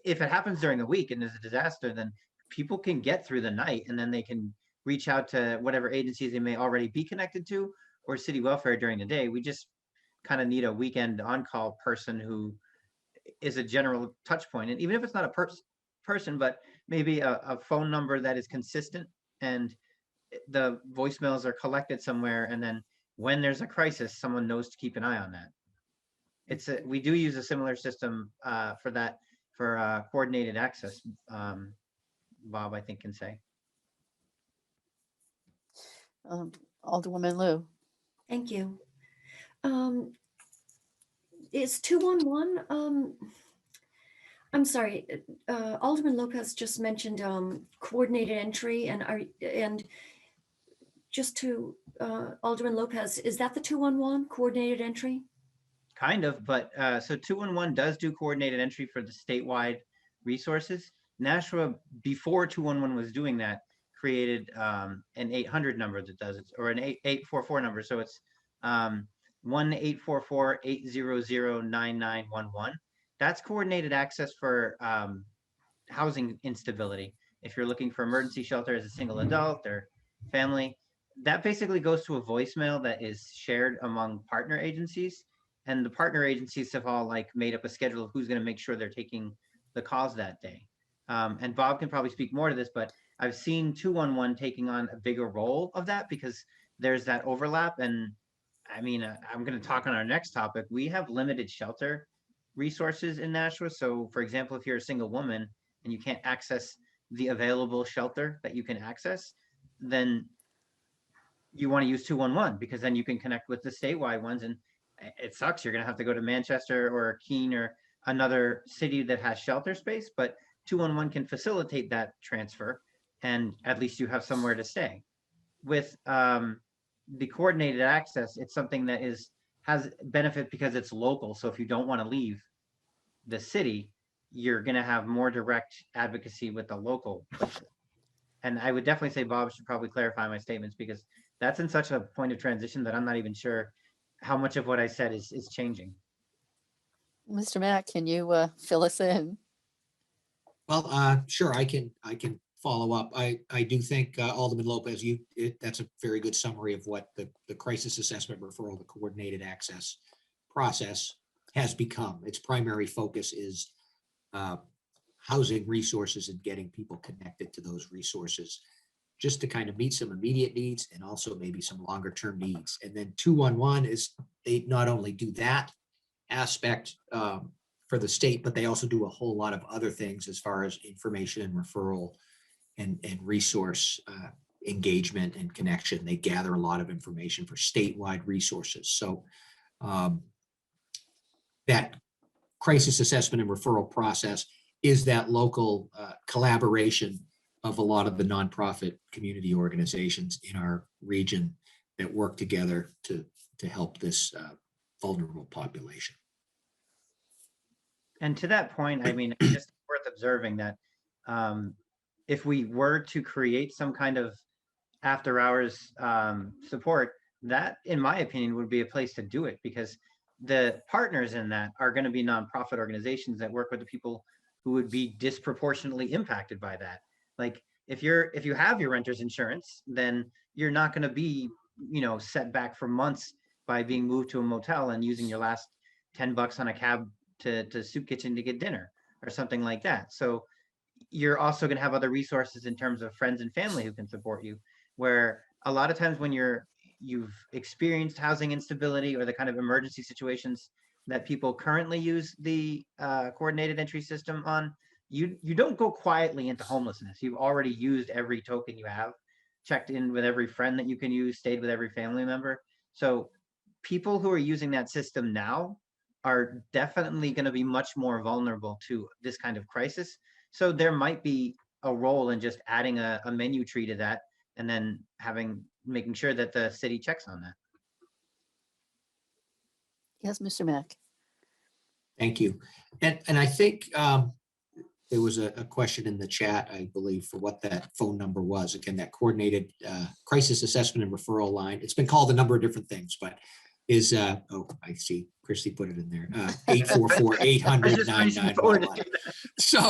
if it happens during the week and there's a disaster, then people can get through the night and then they can reach out to whatever agencies they may already be connected to or city welfare during the day. We just kind of need a weekend on-call person who is a general touch point. And even if it's not a person, but maybe a phone number that is consistent and the voicemails are collected somewhere, and then when there's a crisis, someone knows to keep an eye on that. We do use a similar system for that, for coordinated access. Bob, I think, can say. Alderwoman Lou. Thank you. Is 211, I'm sorry, Alderman Lopez just mentioned coordinated entry, and just to Alderman Lopez, is that the 211 coordinated entry? Kind of, but so 211 does do coordinated entry for the statewide resources. Nashua, before 211 was doing that, created an 800 number that does it, or an 844 number. So it's 1-844-800-9911. That's coordinated access for housing instability. If you're looking for emergency shelter as a single adult or family, that basically goes to a voicemail that is shared among partner agencies. And the partner agencies have all made up a schedule of who's going to make sure they're taking the calls that day. And Bob can probably speak more to this, but I've seen 211 taking on a bigger role of that because there's that overlap. And I mean, I'm going to talk on our next topic. We have limited shelter resources in Nashua. So for example, if you're a single woman and you can't access the available shelter that you can access, then you want to use 211 because then you can connect with the statewide ones. And it sucks. You're going to have to go to Manchester or Keene or another city that has shelter space, but 211 can facilitate that transfer. And at least you have somewhere to stay. With the coordinated access, it's something that has benefit because it's local. So if you don't want to leave the city, you're going to have more direct advocacy with the local places. And I would definitely say Bob should probably clarify my statements because that's in such a point of transition that I'm not even sure how much of what I said is changing. Mr. Mack, can you fill us in? Well, sure, I can follow up. I do think Alderman Lopez, that's a very good summary of what the crisis assessment referral, the coordinated access process has become. Its primary focus is housing resources and getting people connected to those resources, just to kind of meet some immediate needs and also maybe some longer term needs. And then 211 is they not only do that aspect for the state, but they also do a whole lot of other things as far as information and referral and resource engagement and connection. They gather a lot of information for statewide resources. So that crisis assessment and referral process is that local collaboration of a lot of the nonprofit community organizations in our region that work together to help this vulnerable population. And to that point, I mean, it's just worth observing that if we were to create some kind of after hours support, that, in my opinion, would be a place to do it, because the partners in that are going to be nonprofit organizations that work with the people who would be disproportionately impacted by that. Like if you have your renter's insurance, then you're not going to be, set back for months by being moved to a motel and using your last $10 on a cab to soup kitchen to get dinner or something like that. So you're also going to have other resources in terms of friends and family who can support you, where a lot of times when you've experienced housing instability or the kind of emergency situations that people currently use the coordinated entry system on, you don't go quietly into homelessness. You've already used every token you have, checked in with every friend that you can use, stayed with every family member. So people who are using that system now are definitely going to be much more vulnerable to this kind of crisis. So there might be a role in just adding a menu tree to that, and then making sure that the city checks on that. Yes, Mr. Mack. Thank you. And I think there was a question in the chat, I believe, for what that phone number was. Again, that coordinated crisis assessment and referral line. It's been called a number of different things, but is, oh, I see, Christy put it in there, 844-800-9911. So,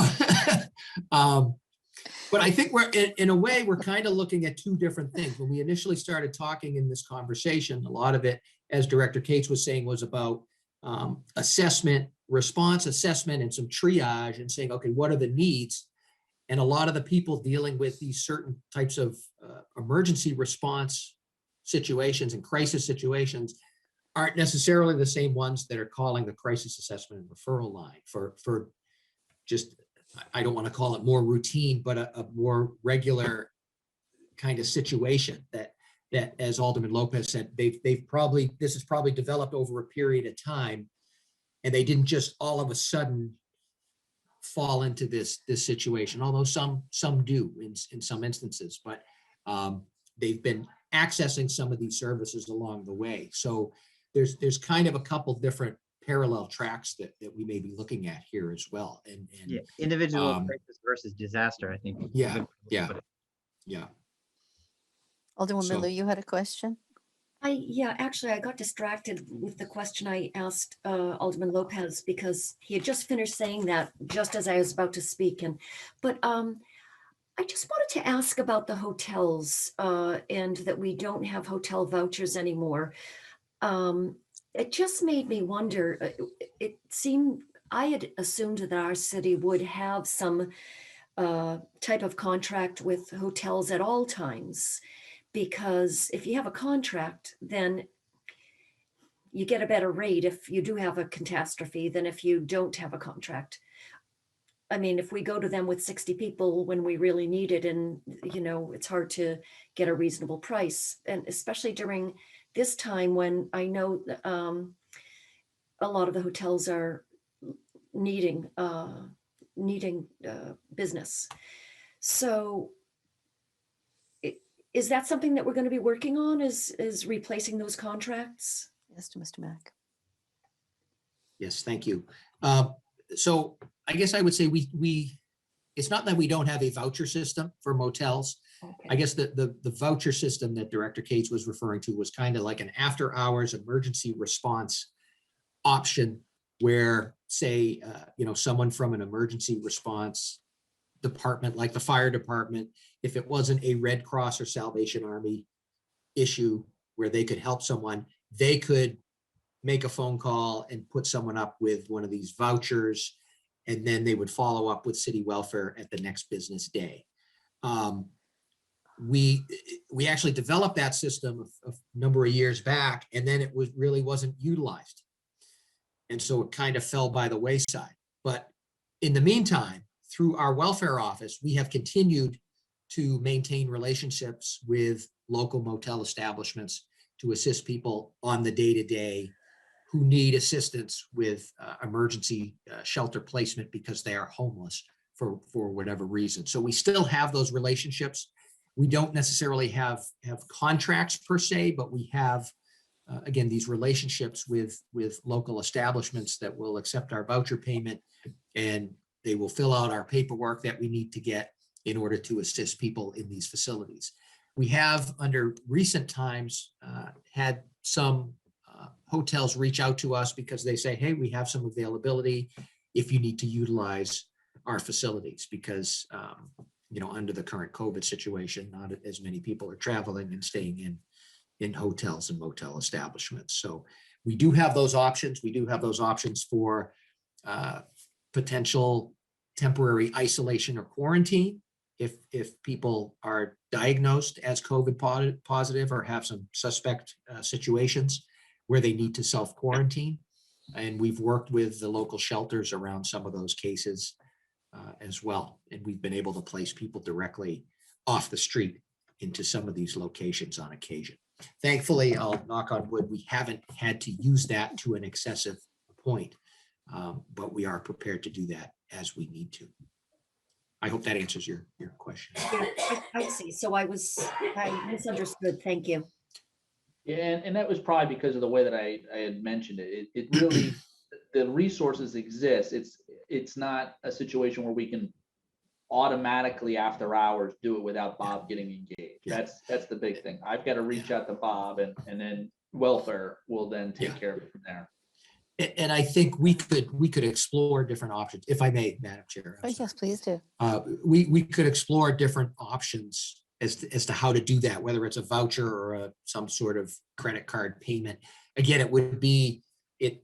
but I think we're, in a way, we're kind of looking at two different things. When we initially started talking in this conversation, a lot of it, as Director Cates was saying, was about assessment, response assessment, and some triage, and saying, okay, what are the needs? And a lot of the people dealing with these certain types of emergency response situations and crisis situations aren't necessarily the same ones that are calling the crisis assessment and referral line for just, I don't want to call it more routine, but a more regular kind of situation that as Alderman Lopez said, this has probably developed over a period of time, and they didn't just all of a sudden fall into this situation, although some do in some instances, but they've been accessing some of these services along the way. So there's kind of a couple different parallel tracks that we may be looking at here as well. And yeah, individual crisis versus disaster, I think. Yeah. Alderwoman So- Miller, you had a question? Actually, I got distracted with the question I asked Alderman Lopez, because he had just finished saying that just as I was about to speak. But I just wanted to ask about the hotels and that we don't have hotel vouchers anymore. It just made me wonder, it seemed, I had assumed that our city would have some type of contract with hotels at all times, because if you have a contract, then you get a better rate if you do have a catastrophe than if you don't have a contract. I mean, if we go to them with 60 people when we really need it, and it's hard to get a reasonable price, and especially during this time when I know a lot of the hotels are needing business. So is that something that we're going to be working on, is replacing those contracts? Yes, to Mr. Mack. Yes, thank you. So I guess I would say we it's not that we don't have a voucher system for motels. I Okay. guess the voucher system that Director Cates was referring to was kind of like an after hours emergency response option where, say, someone from an emergency response department, like the fire department, if it wasn't a Red Cross or Salvation Army issue where they could help someone, they could make a phone call and put someone up with one of these vouchers, and then they would follow up with city welfare at the next business day. We actually developed that system a number of years back, and then it really wasn't utilized. And so it kind of fell by the wayside. But in the meantime, through our welfare office, we have continued to maintain relationships with local motel establishments to assist people on the day-to-day who need assistance with emergency shelter placement because they are homeless for whatever reason. So we still have those relationships. We don't necessarily have contracts per se, but we have, again, these relationships with local establishments that will accept our voucher payment, and they will fill out our paperwork that we need to get in order to assist people in these facilities. We have, under recent times, had some hotels reach out to us because they say, hey, we have some availability if you need to utilize our facilities, because under the current COVID situation, not as many people are traveling and staying in hotels and motel establishments. So we do have those options. We do have those options for potential temporary isolation or quarantine if people are diagnosed as COVID positive or have some suspect situations where they need to self-quarantine. And we've worked with the local shelters around some of those cases as well. And we've been able to place people directly off the street into some of these locations on occasion. Thankfully, I'll knock on wood, we haven't had to use that to an excessive point, but we are prepared to do that as we need to. I hope that answers your question. Yeah, I see. So I misunderstood. Thank you. Yeah, and that was probably because of the way that I had mentioned it. It really, the resources exist. It's not a situation where we can automatically after hours do it without Bob getting engaged. Yeah. That's the big thing. I've got to reach out to Bob, and then welfare will then take care of it from there. And I think we could explore different options, if I may, Madam Chair. Oh, yes, please do. We could explore different options as to how to do that, whether it's a voucher or some sort of credit card payment. Again, it would be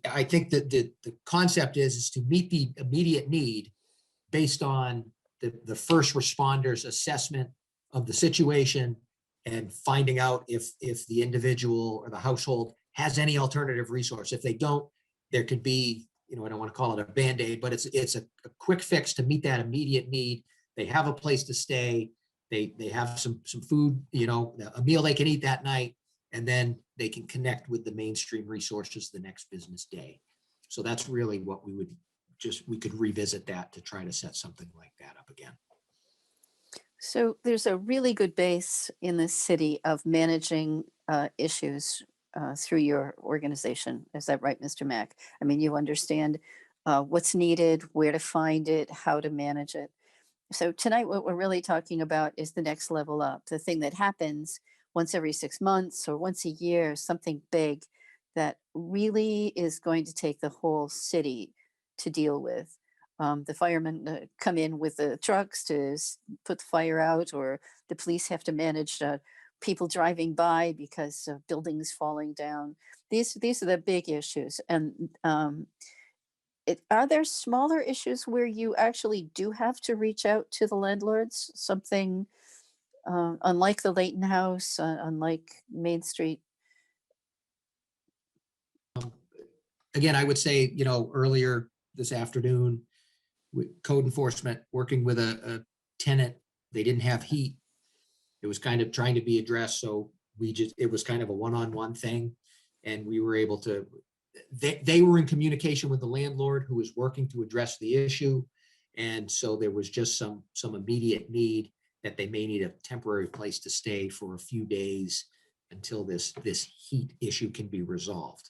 I think that the concept is to meet the immediate need based on the first responders' assessment of the situation and finding out if the individual or the household has any alternative resource. If they don't, there could be, I don't want to call it a Band-Aid, but it's a quick fix to meet that immediate need. They have a place to stay. They have some food, a meal they can eat that night, and then they can connect with the mainstream resources the next business day. So that's really what we could revisit that to try to set something like that up again. So there's a really good base in this city of managing issues through your organization. Is that right, Mr. Mack? I mean, you understand what's needed, where to find it, how to manage it. So tonight, what we're really talking about is the next level up, the thing that happens once every 6 months or once a year, something big that really is going to take the whole city to deal with. The firemen come in with the trucks to put the fire out, or the police have to manage people driving by because of buildings falling down. These are the big issues. And are there smaller issues where you actually do have to reach out to the landlords? Something unlike the Leighton House, unlike Main Street? Again, I would say, earlier this afternoon, with code enforcement working with a tenant, they didn't have heat. It was kind of trying to be addressed. So it was kind of a one-on-one thing. And we were able to, they were in communication with the landlord who was working to address the issue. And so there was just some immediate need that they may need a temporary place to stay for a few days until this heat issue can be resolved.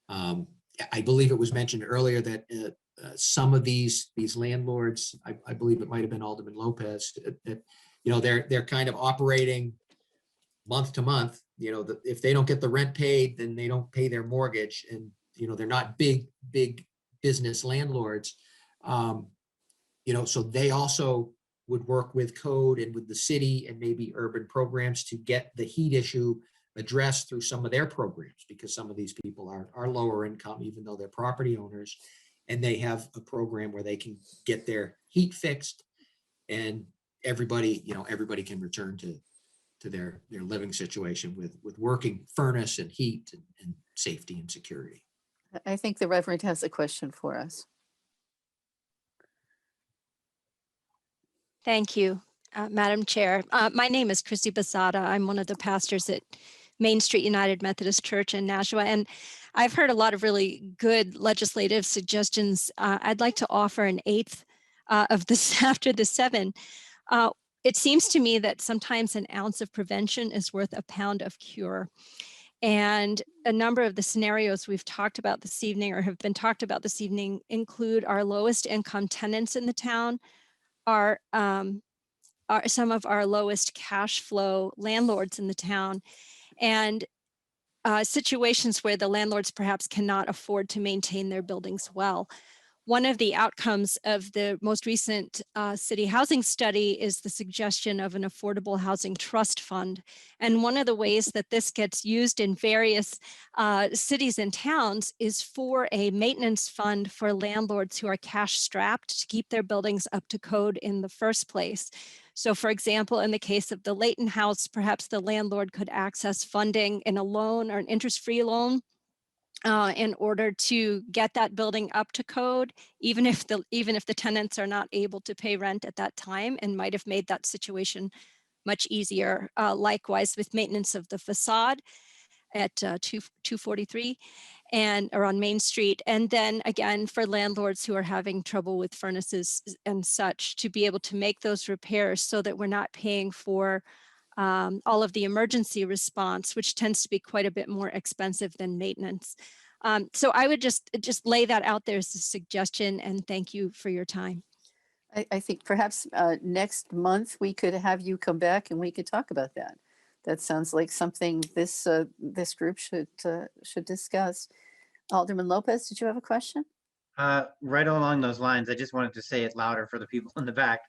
I believe it was mentioned earlier that some of these landlords, I believe it might have been Alderman Lopez, that, you know, they're kind of operating month to month. You know, if they don't get the rent paid, then they don't pay their mortgage, and, you know, they're not big business landlords. You know, so they also would work with code and with the city and maybe urban programs to get the heat issue addressed through some of their programs, because some of these people are lower income, even though they're property owners, and they have a program where they can get their heat fixed, and everybody, you know, everybody can return to their living situation with working furnace and heat and safety and security. I think the Reverend has a question for us. Thank you, Madam Chair. My name is Christy Basada. I'm one of the pastors at Main Street United Methodist Church in Nashua, and I've heard a lot of really good legislative suggestions. I'd like to offer an eighth of this after the 7. It seems to me that sometimes an ounce of prevention is worth a pound of cure. And a number of the scenarios we've talked about this evening or have been talked about this evening include our lowest income tenants in the town, are some of our lowest cash flow landlords in the town, and situations where the landlords perhaps cannot afford to maintain their buildings well. One of the outcomes of the most recent city housing study is the suggestion of an affordable housing trust fund. And one of the ways that this gets used in various cities and towns is for a maintenance fund for landlords who are cash strapped to keep their buildings up to code in the first place. So for example, in the case of the Layton House, perhaps the landlord could access funding in a loan or an interest-free loan in order to get that building up to code, even if the tenants are not able to pay rent at that time, and might have made that situation much easier. Likewise with maintenance of the facade at 243 and or on Main Street. And then again, for landlords who are having trouble with furnaces and such, to be able to make those repairs so that we're not paying for all of the emergency response, which tends to be quite a bit more expensive than maintenance. So I would just lay that out there as a suggestion, and thank you for your time. I think perhaps next month we could have you come back and we could talk about that. That sounds like something this group should discuss. Alderman Lopez, did you have a question? Right along those lines, I just wanted to say it louder for the people in the back.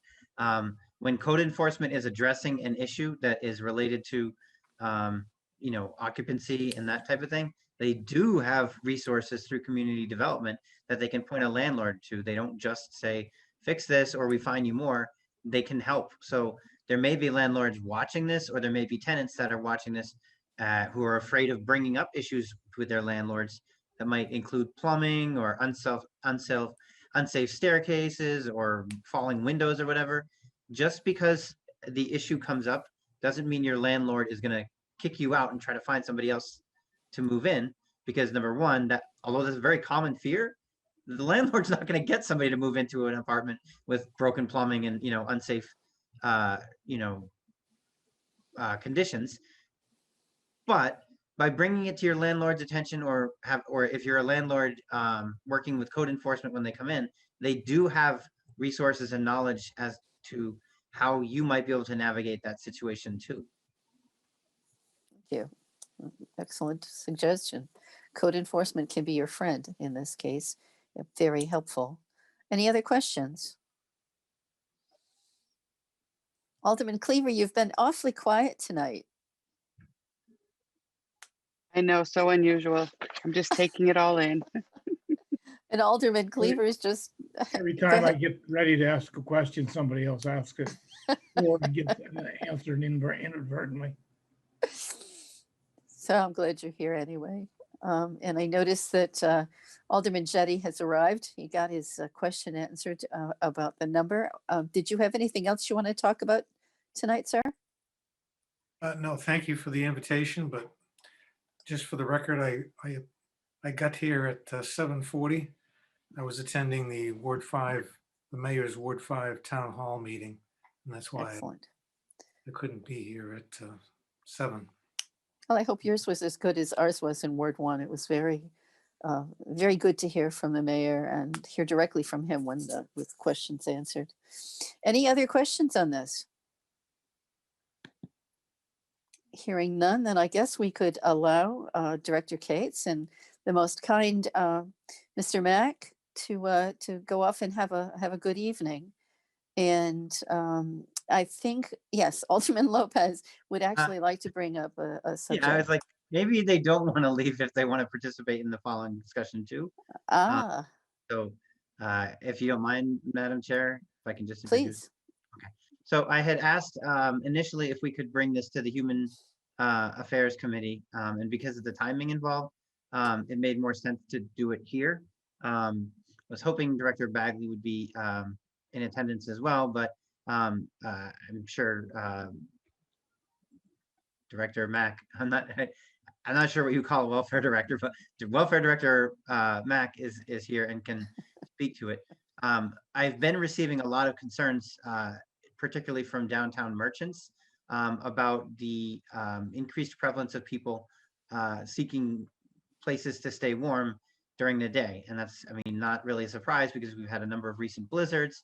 When code enforcement is addressing an issue that is related to, you know, occupancy and that type of thing, they do have resources through community development that they can point a landlord to. They don't just say, fix this or we fine you more. They can help. So there may be landlords watching this, or there may be tenants that are watching this who are afraid of bringing up issues with their landlords that might include plumbing or unsafe staircases or falling windows or whatever. Just because the issue comes up doesn't mean your landlord is going to kick you out and try to find somebody else to move in, because number one, that although that's a very common fear, the landlord's not going to get somebody to move into an apartment with broken plumbing and, you know, unsafe conditions. But by bringing it to your landlord's attention, or if you're a landlord working with code enforcement when they come in, they do have resources and knowledge as to how you might be able to navigate that situation too. Thank you. Excellent suggestion. Code enforcement can be your friend in this case. Very helpful. Any other questions? Alderman Cleaver, you've been awfully quiet tonight. I know, so unusual. I'm just taking it all in. And Alderman Cleaver is just. Every Go time I ahead. get ready to ask a question, somebody else asks it, or I get answered inadvertently. So I'm glad you're here anyway. And I noticed that Alderman Jettie has arrived. He got his question answered about the number. Did you have anything else you want to talk about tonight, sir? No, thank you for the invitation, but just for the record, I got here at 7:40. I was attending the the mayor's Ward 5 town hall meeting, and that's why Excellent. I couldn't be here at 7. Well, I hope yours was as good as ours was in Ward 1. It was very very good to hear from the mayor and hear directly from him when with questions answered. Any other questions on this? Hearing none, then I guess we could allow Director Cates and the most kind Mr. Mack to go off and have a good evening. And I think, yes, Alderman Lopez would actually like to bring up a subject. Yeah, I was like, maybe they don't want to leave if they want to participate in the following discussion too. Ah, So if you don't mind, Madam Chair, if I can just introduce. please. Okay. So I had asked initially if we could bring this to the Human Affairs Committee, and because of the timing involved, it made more sense to do it here. I was hoping Director Bagley would be in attendance as well, but I'm sure Director Mack, I'm not sure what you call a welfare director, but the welfare director Mack is here and can speak to it. I've been receiving a lot of concerns, particularly from downtown merchants, about the increased prevalence of people seeking places to stay warm during the day. And that's, I mean, not really a surprise because we've had a number of recent blizzards.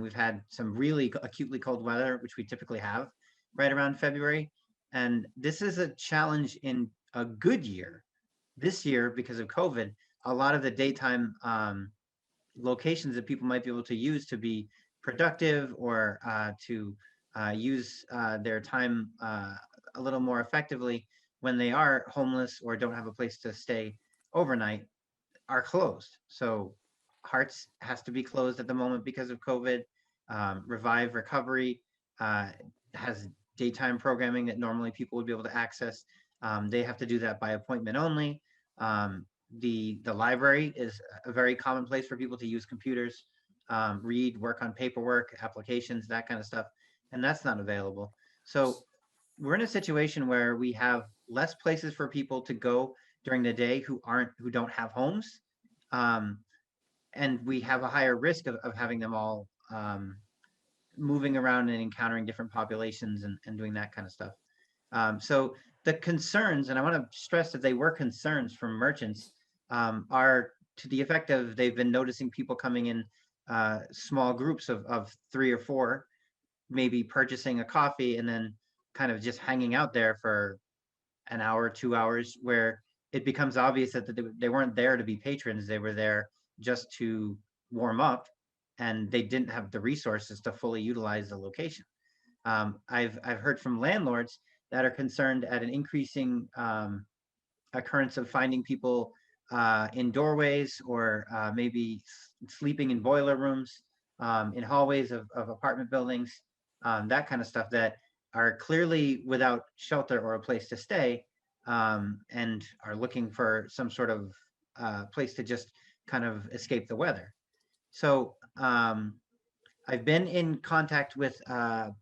We've had some really acutely cold weather, which we typically have right around February. And this is a challenge in a good year. This year, because of COVID, a lot of the daytime locations that people might be able to use to be productive or to use their time a little more effectively when they are homeless or don't have a place to stay overnight are closed. So Hearts has to be closed at the moment because of COVID. Revive Recovery has daytime programming that normally people would be able to access. They have to do that by appointment only. The library is a very common place for people to use computers, read, work on paperwork, applications, that kind of stuff, and that's not available. So we're in a situation where we have less places for people to go during the day who don't have homes, and we have a higher risk of having them all moving around and encountering different populations and doing that kind of stuff. So the concerns, and I want to stress that they were concerns from merchants, are to the effect of they've been noticing people coming in small groups of 3 or 4, maybe purchasing a coffee and then kind of just hanging out there for an hour, 2 hours, where it becomes obvious that they weren't there to be patrons. They were there just to warm up, and they didn't have the resources to fully utilize the location. I've heard from landlords that are concerned at an increasing occurrence of finding people in doorways or maybe sleeping in boiler rooms, in hallways of apartment buildings, that kind of stuff, that are clearly without shelter or a place to stay, and are looking for some sort of place to just kind of escape the weather. So I've been in contact with a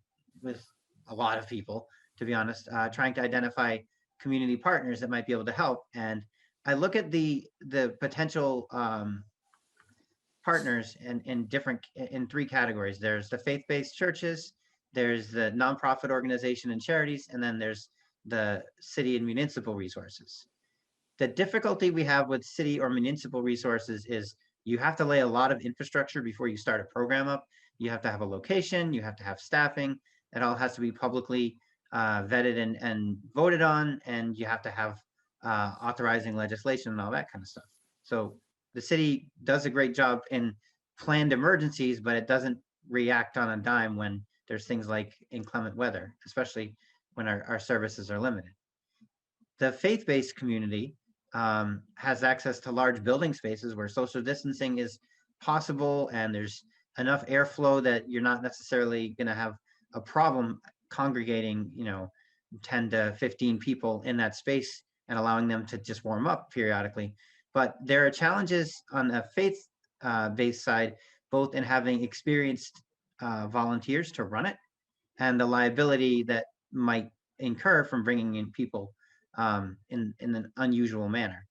lot of people, to be honest, trying to identify community partners that might be able to help. And I look at the potential partners in 3 categories. There's the faith-based churches, there's the nonprofit organization and charities, and then there's the city and municipal resources. The difficulty we have with city or municipal resources is you have to lay a lot of infrastructure before you start a program up. You have to have a location, you have to have staffing. It all has to be publicly vetted and voted on, and you have to have authorizing legislation and all that kind of stuff. So the city does a great job in planned emergencies, but it doesn't react on a dime when there's things like inclement weather, especially when our services are limited. The faith-based community has access to large building spaces where social distancing is possible, and there's enough airflow that you're not necessarily going to have a problem congregating, 10 to 15 people in that space and allowing them to just warm up periodically. But there are challenges on the faith-based side, both in having experienced volunteers to run it and the liability that might incur from bringing in people in an unusual manner.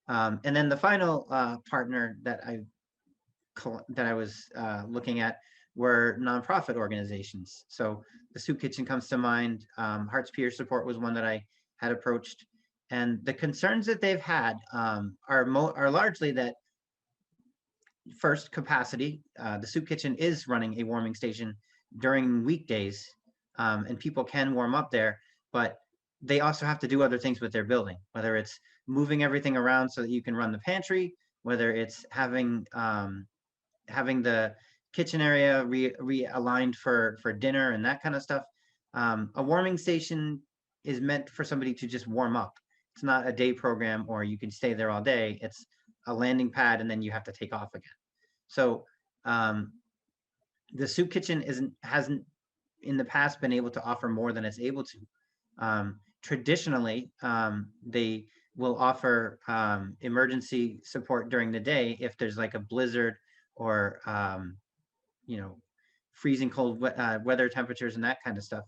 And then the final partner that I was looking at were nonprofit organizations. So the Soup Kitchen comes to mind. Hearts Peer Support was one that I had approached. And the concerns that they've had are largely that first, capacity. The soup kitchen is running a warming station during weekdays, and people can warm up there, but they also have to do other things with their building, whether it's moving everything around so that you can run the pantry, whether it's having the kitchen area realigned for dinner and that kind of stuff. A warming station is meant for somebody to just warm up. It's not a day program or you can stay there all day. It's a landing pad and then you have to take off again. So the soup kitchen hasn't in the past been able to offer more than it's able to. Traditionally, they will offer emergency support during the day if there's like a blizzard or freezing cold weather temperatures and that kind of stuff.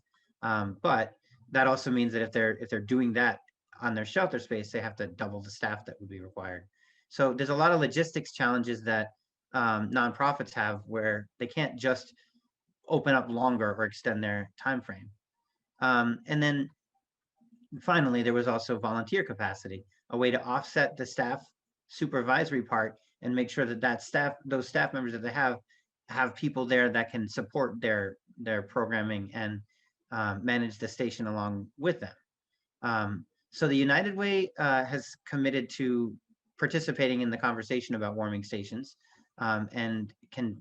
But that also means that if they're doing that on their shelter space, they have to double the staff that would be required. So there's a lot of logistics challenges that nonprofits have where they can't just open up longer or extend their time frame. And then finally, there was also volunteer capacity, a way to offset the staff supervisory part and make sure that those staff members that they have people there that can support their programming and manage the station along with them. So the United Way has committed to participating in the conversation about warming stations and can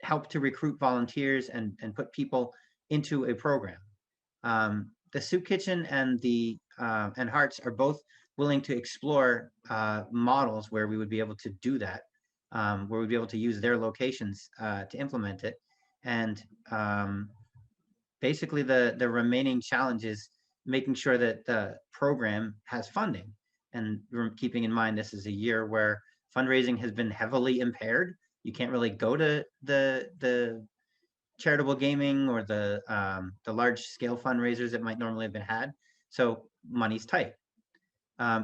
help to recruit volunteers and put people into a program. The Soup Kitchen and the and Hearts are both willing to explore models where we would be able to do that, where we'd be able to use their locations to implement it. And basically the remaining challenge is making sure that the program has funding. And keeping in mind, this is a year where fundraising has been heavily impaired. You can't really go to the charitable gaming or the large scale fundraisers that might normally have been had. So money's tight.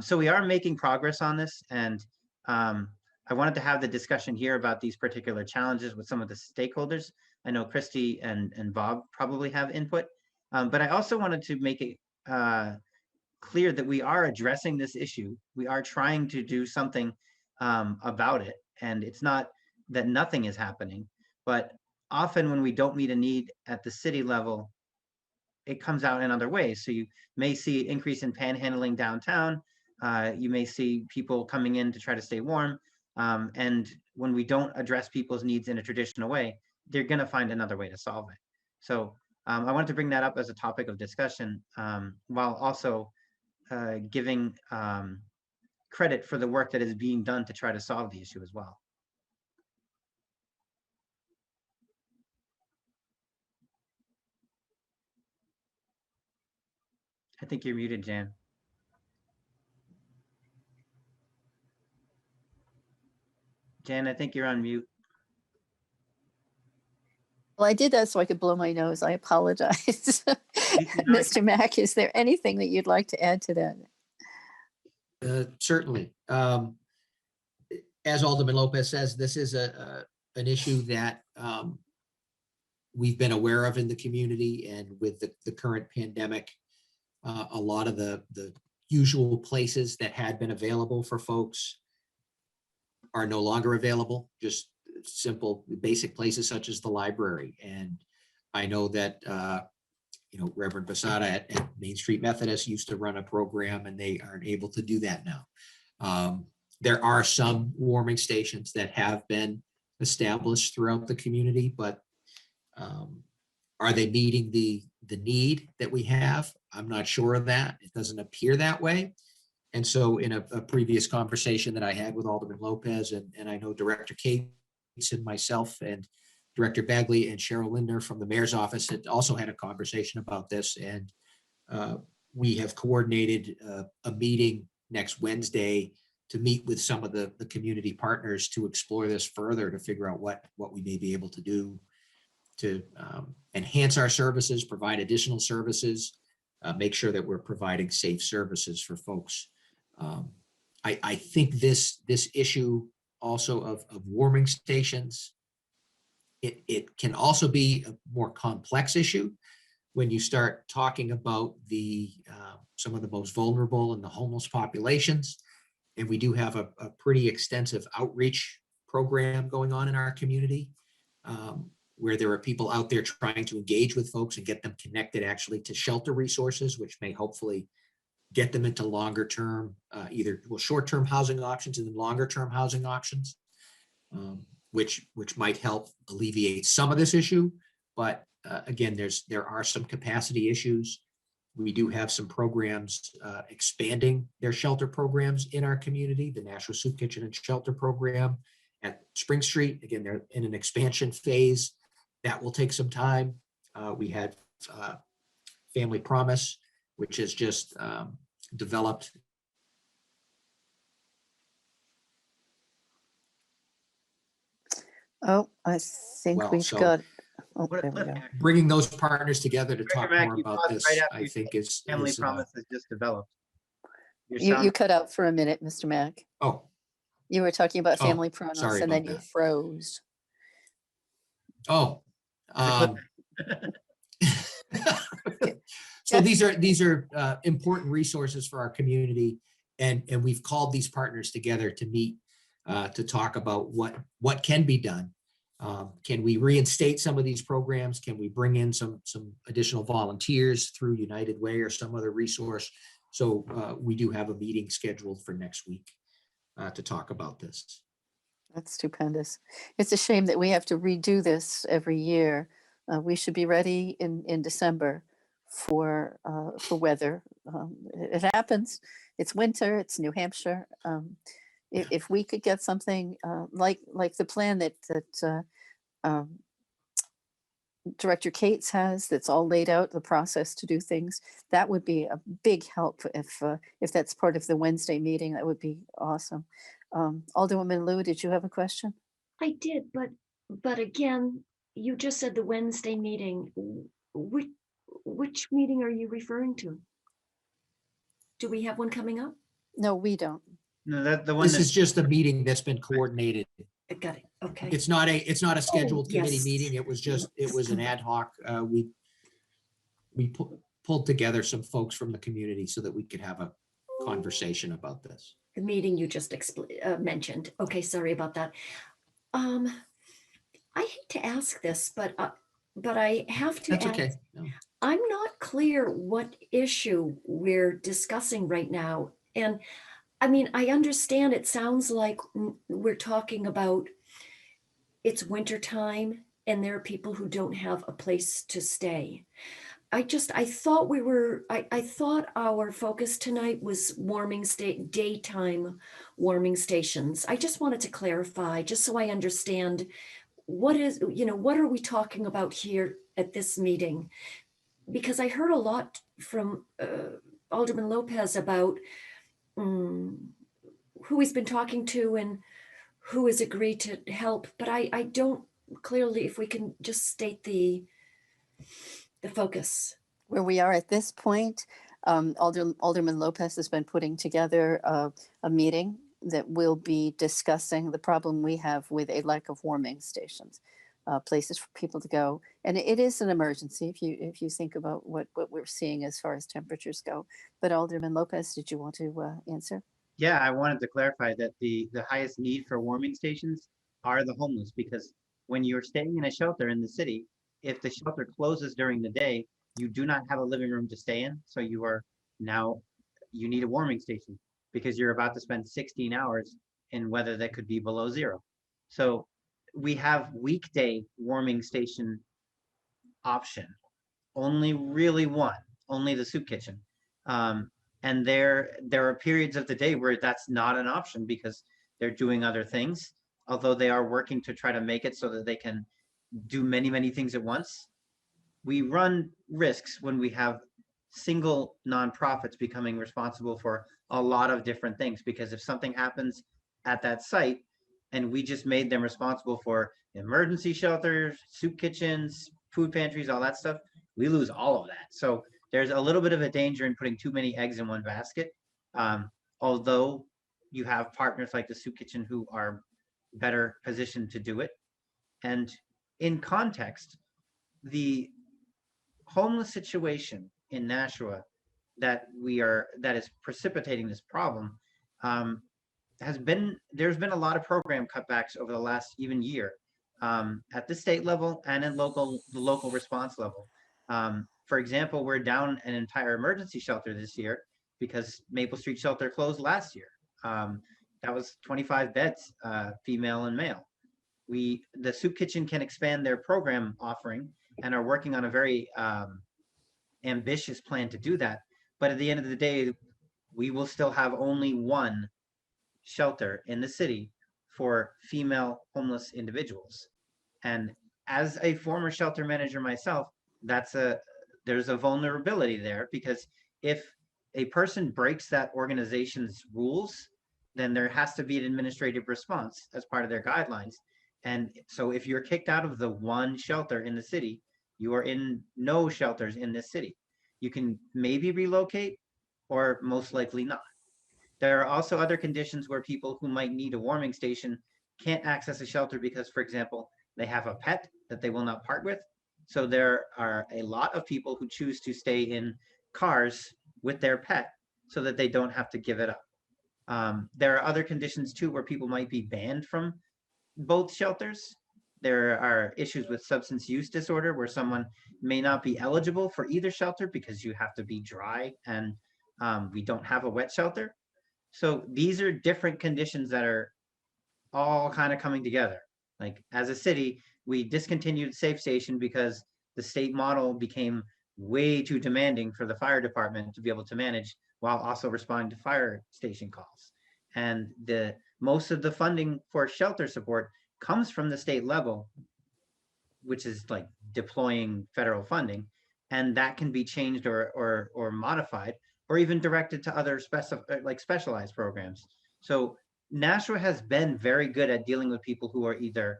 So we are making progress on this. And I wanted to have the discussion here about these particular challenges with some of the stakeholders. I know Christy and Bob probably have input, but I also wanted to make it clear that we are addressing this issue. We are trying to do something about it. And it's not that nothing is happening, but often when we don't meet a need at the city level, it comes out in other ways. So you may see increase in panhandling downtown. You may see people coming in to try to stay warm. And when we don't address people's needs in a traditional way, they're going to find another way to solve it. So I wanted to bring that up as a topic of discussion while also giving credit for the work that is being done to try to solve the issue as well. I think you're muted, Jan. Jan, I think you're on mute. Well, I did that so I could blow my nose. I apologize. Mr. Mack, is there anything that you'd like to add to that? Certainly. As Alderman Lopez says, this is an issue that we've been aware of in the community, and with the current pandemic, a lot of the usual places that had been available for folks are no longer available. Just simple, basic places such as the library. And I know that Reverend Basada at Main Street Methodist used to run a program, and they aren't able to do that now. There are some warming stations that have been established throughout the community, but are they meeting the need that we have? I'm not sure of that. It doesn't appear that way. And so in a previous conversation that I had with Alderman Lopez, and I know Director Cates and myself and Director Bagley and Cheryl Linder from the mayor's office had also had a conversation about this. And we have coordinated a meeting next Wednesday to meet with some of the community partners to explore this further, to figure out what we may be able to do to enhance our services, provide additional services, make sure that we're providing safe services for folks. I think this issue also of warming stations, it can also be a more complex issue. when you start talking about some of the most vulnerable and the homeless populations. And we do have a pretty extensive outreach program going on in our community, where there are people out there trying to engage with folks and get them connected actually to shelter resources, which may hopefully get them into longer term, short-term housing options and then longer term housing options, which might help alleviate some of this issue. But again, there are some capacity issues. We do have some programs expanding their shelter programs in our community, the Nashua Soup Kitchen and Shelter Program at Spring Street. Again, they're in an expansion phase. That will take some time. We had Family Promise, which has just developed. Oh, I think Well, we've so- got. Oh, What a there we go. cliffhanger. Bringing those partners together to talk Director Mack, more you about paused this, right after I you think said is. Family Promise has just developed. Your You sound- cut out for a minute, Mr. Mack. Oh, You were talking about Oh, Family Promise sorry and then about you that. froze. oh. The So these are important resources for our community, and we've called these partners together to meet to talk about what can be done. Can we reinstate some of these programs? Can we bring in some additional volunteers through United Way or some other resource? So we do have a meeting scheduled for next week to talk about this. That's stupendous. It's a shame that we have to redo this every year. We should be ready in December for weather. It happens. It's winter. It's New Hampshire. If we could get something like the plan that Director Cates has, that's all laid out, the process to do things, that would be a big help. If that's part of the Wednesday meeting, that would be awesome. Alderwoman Lou, did you have a question? I did, but again, you just said the Wednesday meeting. Which meeting are you referring to? Do we have one coming up? No, we don't. No, the one This that's is just a meeting that's been coordinated. I got it. Okay. It's not a scheduled committee yes. meeting. It was an ad hoc. We pulled together some folks from the community so that we could have a conversation about this. The meeting you just mentioned. Okay, sorry about that. I hate to ask this, but I have to That's ask. okay. No. I'm not clear what issue we're discussing right now. And I mean, I understand it sounds like we're talking about it's winter time and there are people who don't have a place to stay. I thought I thought our focus tonight was daytime warming stations. I just wanted to clarify, just so I understand what are we talking about here at this meeting? Because I heard a lot from Alderman Lopez about who he's been talking to and who has agreed to help, but I don't clearly, if we can just state the focus. Where we are at this point, Alderman Lopez has been putting together a meeting that will be discussing the problem we have with a lack of warming stations, places for people to go. And it is an emergency if you think about what we're seeing as far as temperatures go. But Alderman Lopez, did you want to answer? Yeah, I wanted to clarify that the highest need for warming stations are the homeless, because when you're staying in a shelter in the city, if the shelter closes during the day, you do not have a living room to stay in. So you need a warming station because you're about to spend 16 hours in weather that could be below zero. So we have weekday warming station option, only really one, only the soup kitchen. And there are periods of the day where that's not an option because they're doing other things, although they are working to try to make it so that they can do many, many things at once. We run risks when we have single nonprofits becoming responsible for a lot of different things, because if something happens at that site and we just made them responsible for emergency shelters, soup kitchens, food pantries, all that stuff, we lose all of that. So there's a little bit of a danger in putting too many eggs in one basket. Although you have partners like the soup kitchen who are better positioned to do it. And in context, the homeless situation in Nashua that is precipitating this problem there's been a lot of program cutbacks over the last even year at the state level and at the local response level. For example, we're down an entire emergency shelter this year because Maple Street Shelter closed last year. That was 25 beds, female and male. The Soup Kitchen can expand their program offering and are working on a very ambitious plan to do that. But at the end of the day, we will still have only one shelter in the city for female homeless individuals. And as a former shelter manager myself, there's a vulnerability there, because if a person breaks that organization's rules, then there has to be an administrative response as part of their guidelines. And so if you're kicked out of the one shelter in the city, you are in no shelters in this city. You can maybe relocate or most likely not. There are also other conditions where people who might need a warming station can't access a shelter because, for example, they have a pet that they will not part with. So there are a lot of people who choose to stay in cars with their pet so that they don't have to give it up. There are other conditions too where people might be banned from both shelters. There are issues with substance use disorder where someone may not be eligible for either shelter because you have to be dry and we don't have a wet shelter. So these are different conditions that are all kind of coming together. Like as a city, we discontinued Safe Station because the state model became way too demanding for the fire department to be able to manage while also responding to fire station calls. And most of the funding for shelter support comes from the state level, which is like deploying federal funding, and that can be changed or modified or even directed to other specialized programs. So Nashua has been very good at dealing with people who are either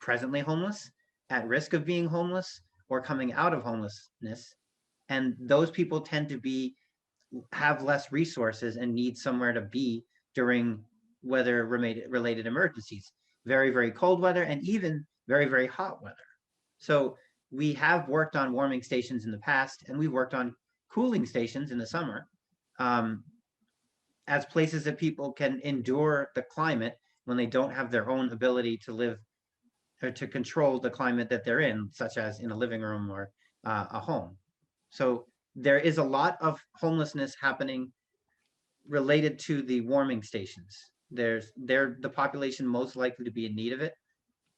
presently homeless, at risk of being homeless, or coming out of homelessness. And those people tend to have less resources and need somewhere to be during weather-related emergencies, very, very cold weather, and even very, very hot weather. So we have worked on warming stations in the past, and we've worked on cooling stations in the summer as places that people can endure the climate when they don't have their own ability to live or to control the climate that they're in, such as in a living room or a home. So there is a lot of homelessness happening related to the warming stations. They're the population most likely to be in need of it.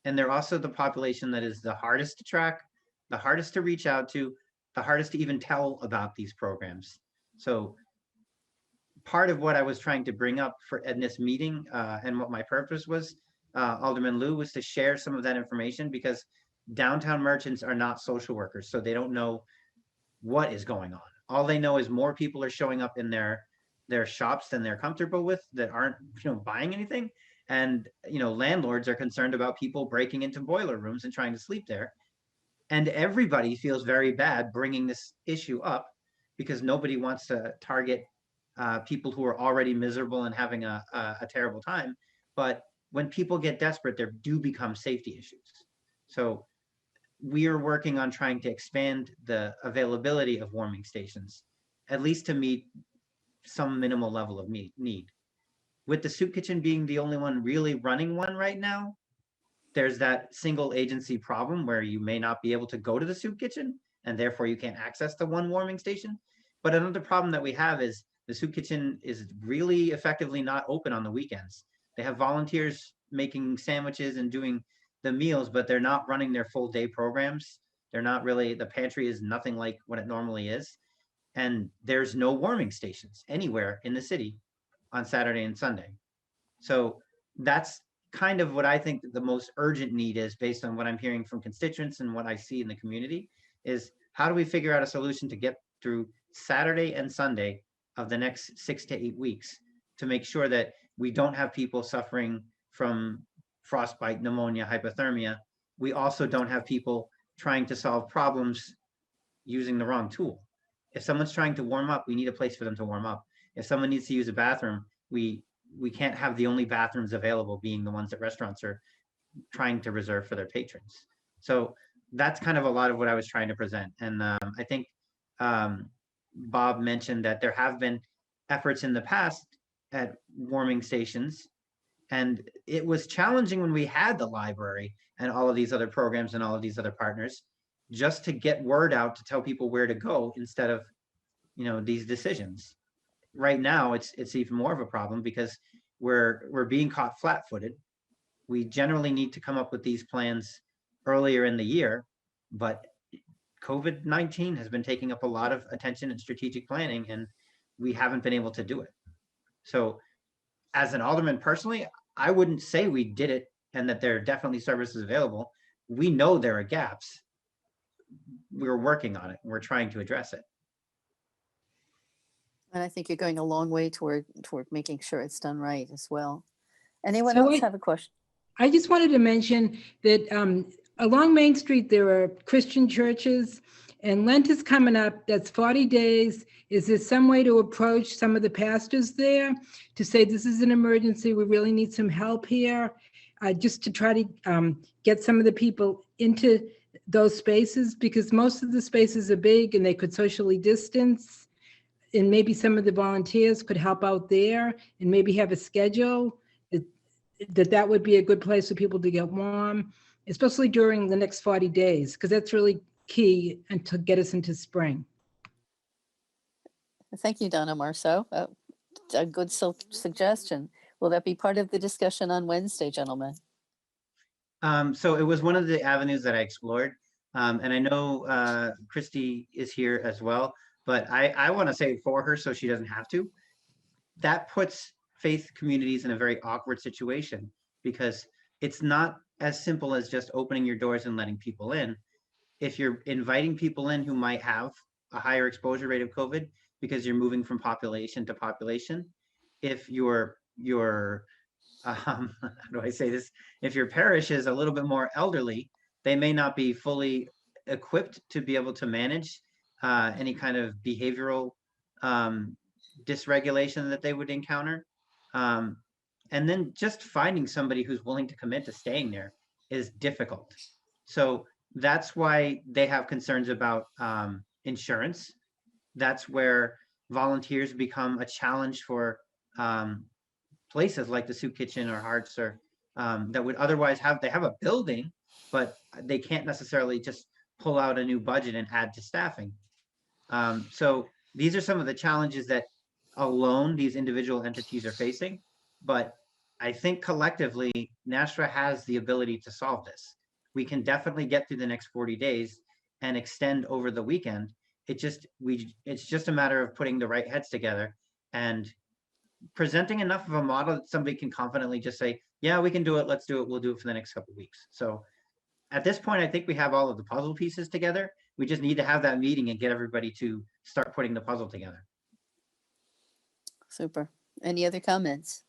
And they're also the population that is the hardest to track, the hardest to reach out to, the hardest to even tell about these programs. So part of what I was trying to bring up in this meeting and what my purpose was, Alderman Liu, was to share some of that information, because downtown merchants are not social workers, so they don't know what is going on. All they know is more people are showing up in their shops than they're comfortable with, that aren't buying anything. And landlords are concerned about people breaking into boiler rooms and trying to sleep there. And everybody feels very bad bringing this issue up, because nobody wants to target people who are already miserable and having a terrible time. But when people get desperate, there do become safety issues. So we are working on trying to expand the availability of warming stations, at least to meet some minimal level of need. With the Soup Kitchen being the only one really running one right now, there's that single agency problem where you may not be able to go to the Soup Kitchen, and therefore you can't access the one warming station. But another problem that we have is the Soup Kitchen is really effectively not open on the weekends. They have volunteers making sandwiches and doing the meals, but they're not running their full day programs. They're not really, the pantry is nothing like what it normally is. And there's no warming stations anywhere in the city on Saturday and Sunday. So that's kind of what I think the most urgent need is, based on what I'm hearing from constituents and what I see in the community, is how do we figure out a solution to get through Saturday and Sunday of the next 6 to 8 weeks to make sure that we don't have people suffering from frostbite, pneumonia, hypothermia. We also don't have people trying to solve problems using the wrong tool. If someone's trying to warm up, we need a place for them to warm up. If someone needs to use a bathroom, we can't have the only bathrooms available being the ones that restaurants are trying to reserve for their patrons. So that's kind of a lot of what I was trying to present. And I think Bob mentioned that there have been efforts in the past at warming stations. And it was challenging when we had the library and all of these other programs and all of these other partners, just to get word out to tell people where to go instead of, these decisions. Right now, it's even more of a problem because we're being caught flat-footed. We generally need to come up with these plans earlier in the year, but COVID-19 has been taking up a lot of attention and strategic planning, and we haven't been able to do it. So as an alderman personally, I wouldn't say we did it and that there are definitely services available. We know there are gaps. We're working on it. We're trying to address it. And I think you're going a long way toward making sure it's done right as well. Anyone So else have a question? I just wanted to mention that along Main Street, there are Christian churches, and Lent is coming up. That's 40 days. Is there some way to approach some of the pastors there to say, this is an emergency, we really need some help here, just to try to get some of the people into those spaces, because most of the spaces are big and they could socially distance, and maybe some of the volunteers could help out there and maybe have a schedule that would be a good place for people to get warm, especially during the next 40 days, because that's really key and to get us into spring. Thank you, Donna Marceau. A good suggestion. Will that be part of the discussion on Wednesday, gentlemen? So it was one of the avenues that I explored. And I know Christy is here as well, but I want to say it for her so she doesn't have to. That puts faith communities in a very awkward situation, because it's not as simple as just opening your doors and letting people in. If you're inviting people in who might have a higher exposure rate of COVID because you're moving from population to population, if how do I say this? If your parish is a little bit more elderly, they may not be fully equipped to be able to manage any kind of behavioral dysregulation that they would encounter. And then just finding somebody who's willing to commit to staying there is difficult. So that's why they have concerns about insurance. That's where volunteers become a challenge for places like the Soup Kitchen or Hearts, or that would otherwise they have a building, but they can't necessarily just pull out a new budget and add to staffing. So these are some of the challenges that alone these individual entities are facing. But I think collectively, NASHRA has the ability to solve this. We can definitely get through the next 40 days and extend over the weekend. It's just a matter of putting the right heads together and presenting enough of a model that somebody can confidently just say, yeah, we can do it, let's do it, we'll do it for the next couple of weeks. So at this point, I think we have all of the puzzle pieces together. We just need to have that meeting and get everybody to start putting the puzzle together. Super. Any other comments?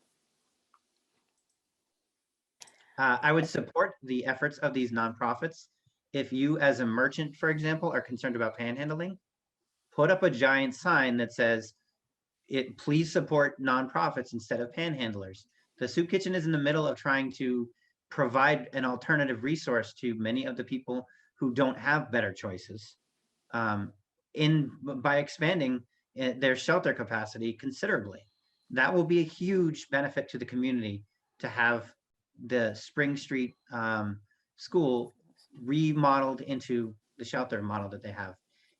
I would support the efforts of these nonprofits. If you, as a merchant, for example, are concerned about panhandling, put up a giant sign that says, please support nonprofits instead of panhandlers. The Soup Kitchen is in the middle of trying to provide an alternative resource to many of the people who don't have better choices by expanding their shelter capacity considerably. That will be a huge benefit to the community to have the Spring Street school remodeled into the shelter model that they have.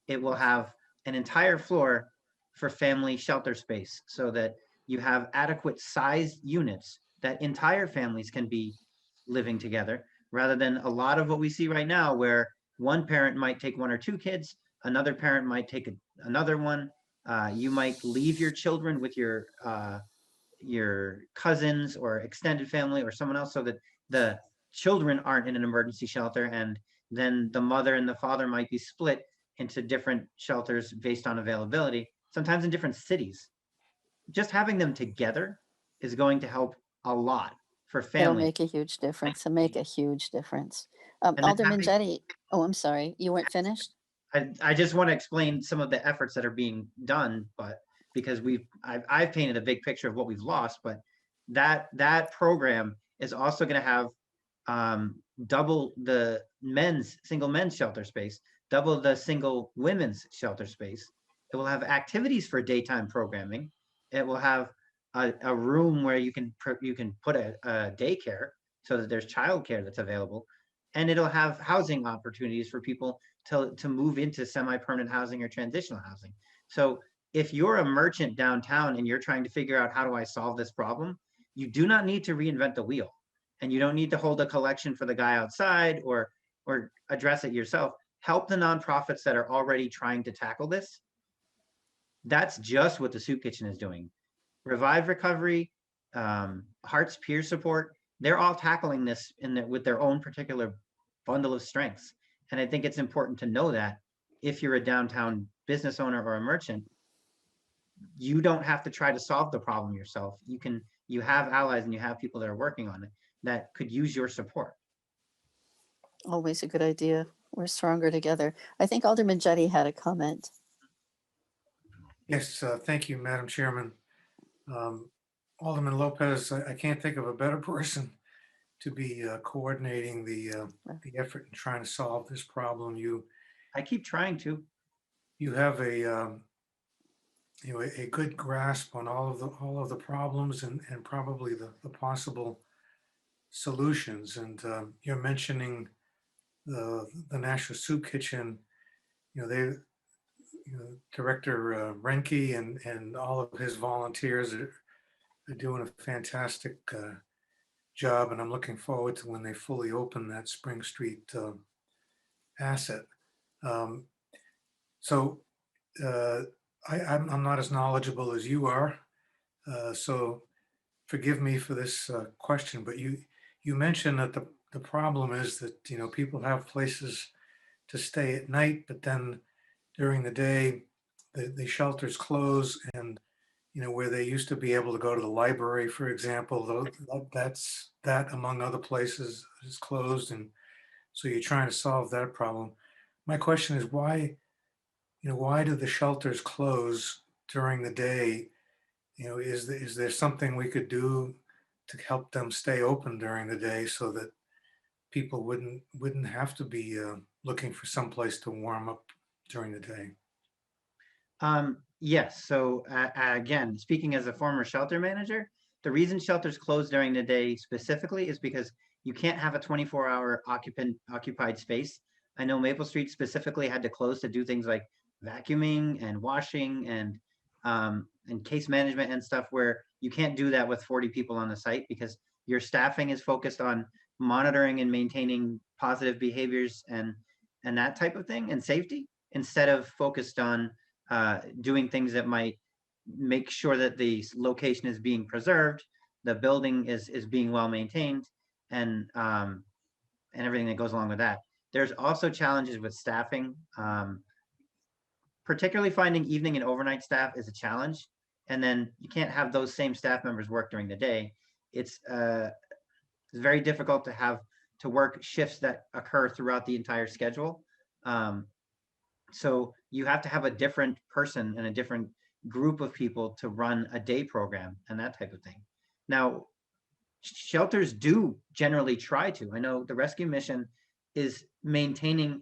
It will have an entire floor for family shelter space so that you have adequate sized units that entire families can be living together, rather than a lot of what we see right now where one parent might take one or two kids, another parent might take another one. You might leave your children with your cousins or extended family or someone else so that the children aren't in an emergency shelter, and then the mother and the father might be split into different shelters based on availability, sometimes in different cities. Just having them together is going to help a lot for It'll families. make a huge difference. It'll make a huge difference. then Alderman having- Jettie. Oh, I'm sorry. You weren't finished? I just want to explain some of the efforts that are being done, but because I've painted a big picture of what we've lost, but that program is also going to have double the single men's shelter space, double the single women's shelter space. It will have activities for daytime programming. It will have a room where you can put a daycare so that there's childcare that's available, and it'll have housing opportunities for people to move into semi-permanent housing or transitional housing. So if you're a merchant downtown and you're trying to figure out how do I solve this problem, you do not need to reinvent the wheel, and you don't need to hold a collection for the guy outside or address it yourself. Help the nonprofits that are already trying to tackle this. That's just what the Soup Kitchen is doing. Revive Recovery, Hearts Peer Support, they're all tackling this with their own particular bundle of strengths. And I think it's important to know that if you're a downtown business owner or a merchant, you don't have to try to solve the problem yourself. You have allies and you have people that are working on it that could use your support. Always a good idea. We're stronger together. I think Alderman Juddy had a comment. Yes, thank you, Madam Chairman. Alderman Lopez, I can't think of a better person to be coordinating the effort in trying to solve this problem. I keep trying to. You have a good grasp on all of the problems and probably the possible solutions. And you're mentioning the National Soup Kitchen. Director Renke and all of his volunteers are doing a fantastic job, and I'm looking forward to when they fully open that Spring Street asset. So I'm not as knowledgeable as you are, so forgive me for this question, but you mentioned that the problem is that people have places to stay at night, but then during the day the shelters close, and where they used to be able to go to the library, for example, that among other places is closed, and so you're trying to solve that problem. My question is why do the shelters close during the day? Is there something we could do to help them stay open during the day so that people wouldn't have to be looking for some place to warm up during the day? Yes. So again, speaking as a former shelter manager, the reason shelters close during the day specifically is because you can't have a 24-hour occupied space. I know Maple Street specifically had to close to do things like vacuuming and washing and case management and stuff, where you can't do that with 40 people on the site because your staffing is focused on monitoring and maintaining positive behaviors and that type of thing and safety, instead of focused on doing things that might make sure that the location is being preserved, the building is being well maintained, and everything that goes along with that. There's also challenges with staffing. Particularly finding evening and overnight staff is a challenge. And then you can't have those same staff members work during the day. It's very difficult to work shifts that occur throughout the entire schedule. So you have to have a different person and a different group of people to run a day program and that type of thing. Now, shelters do generally try to. I know the rescue mission is maintaining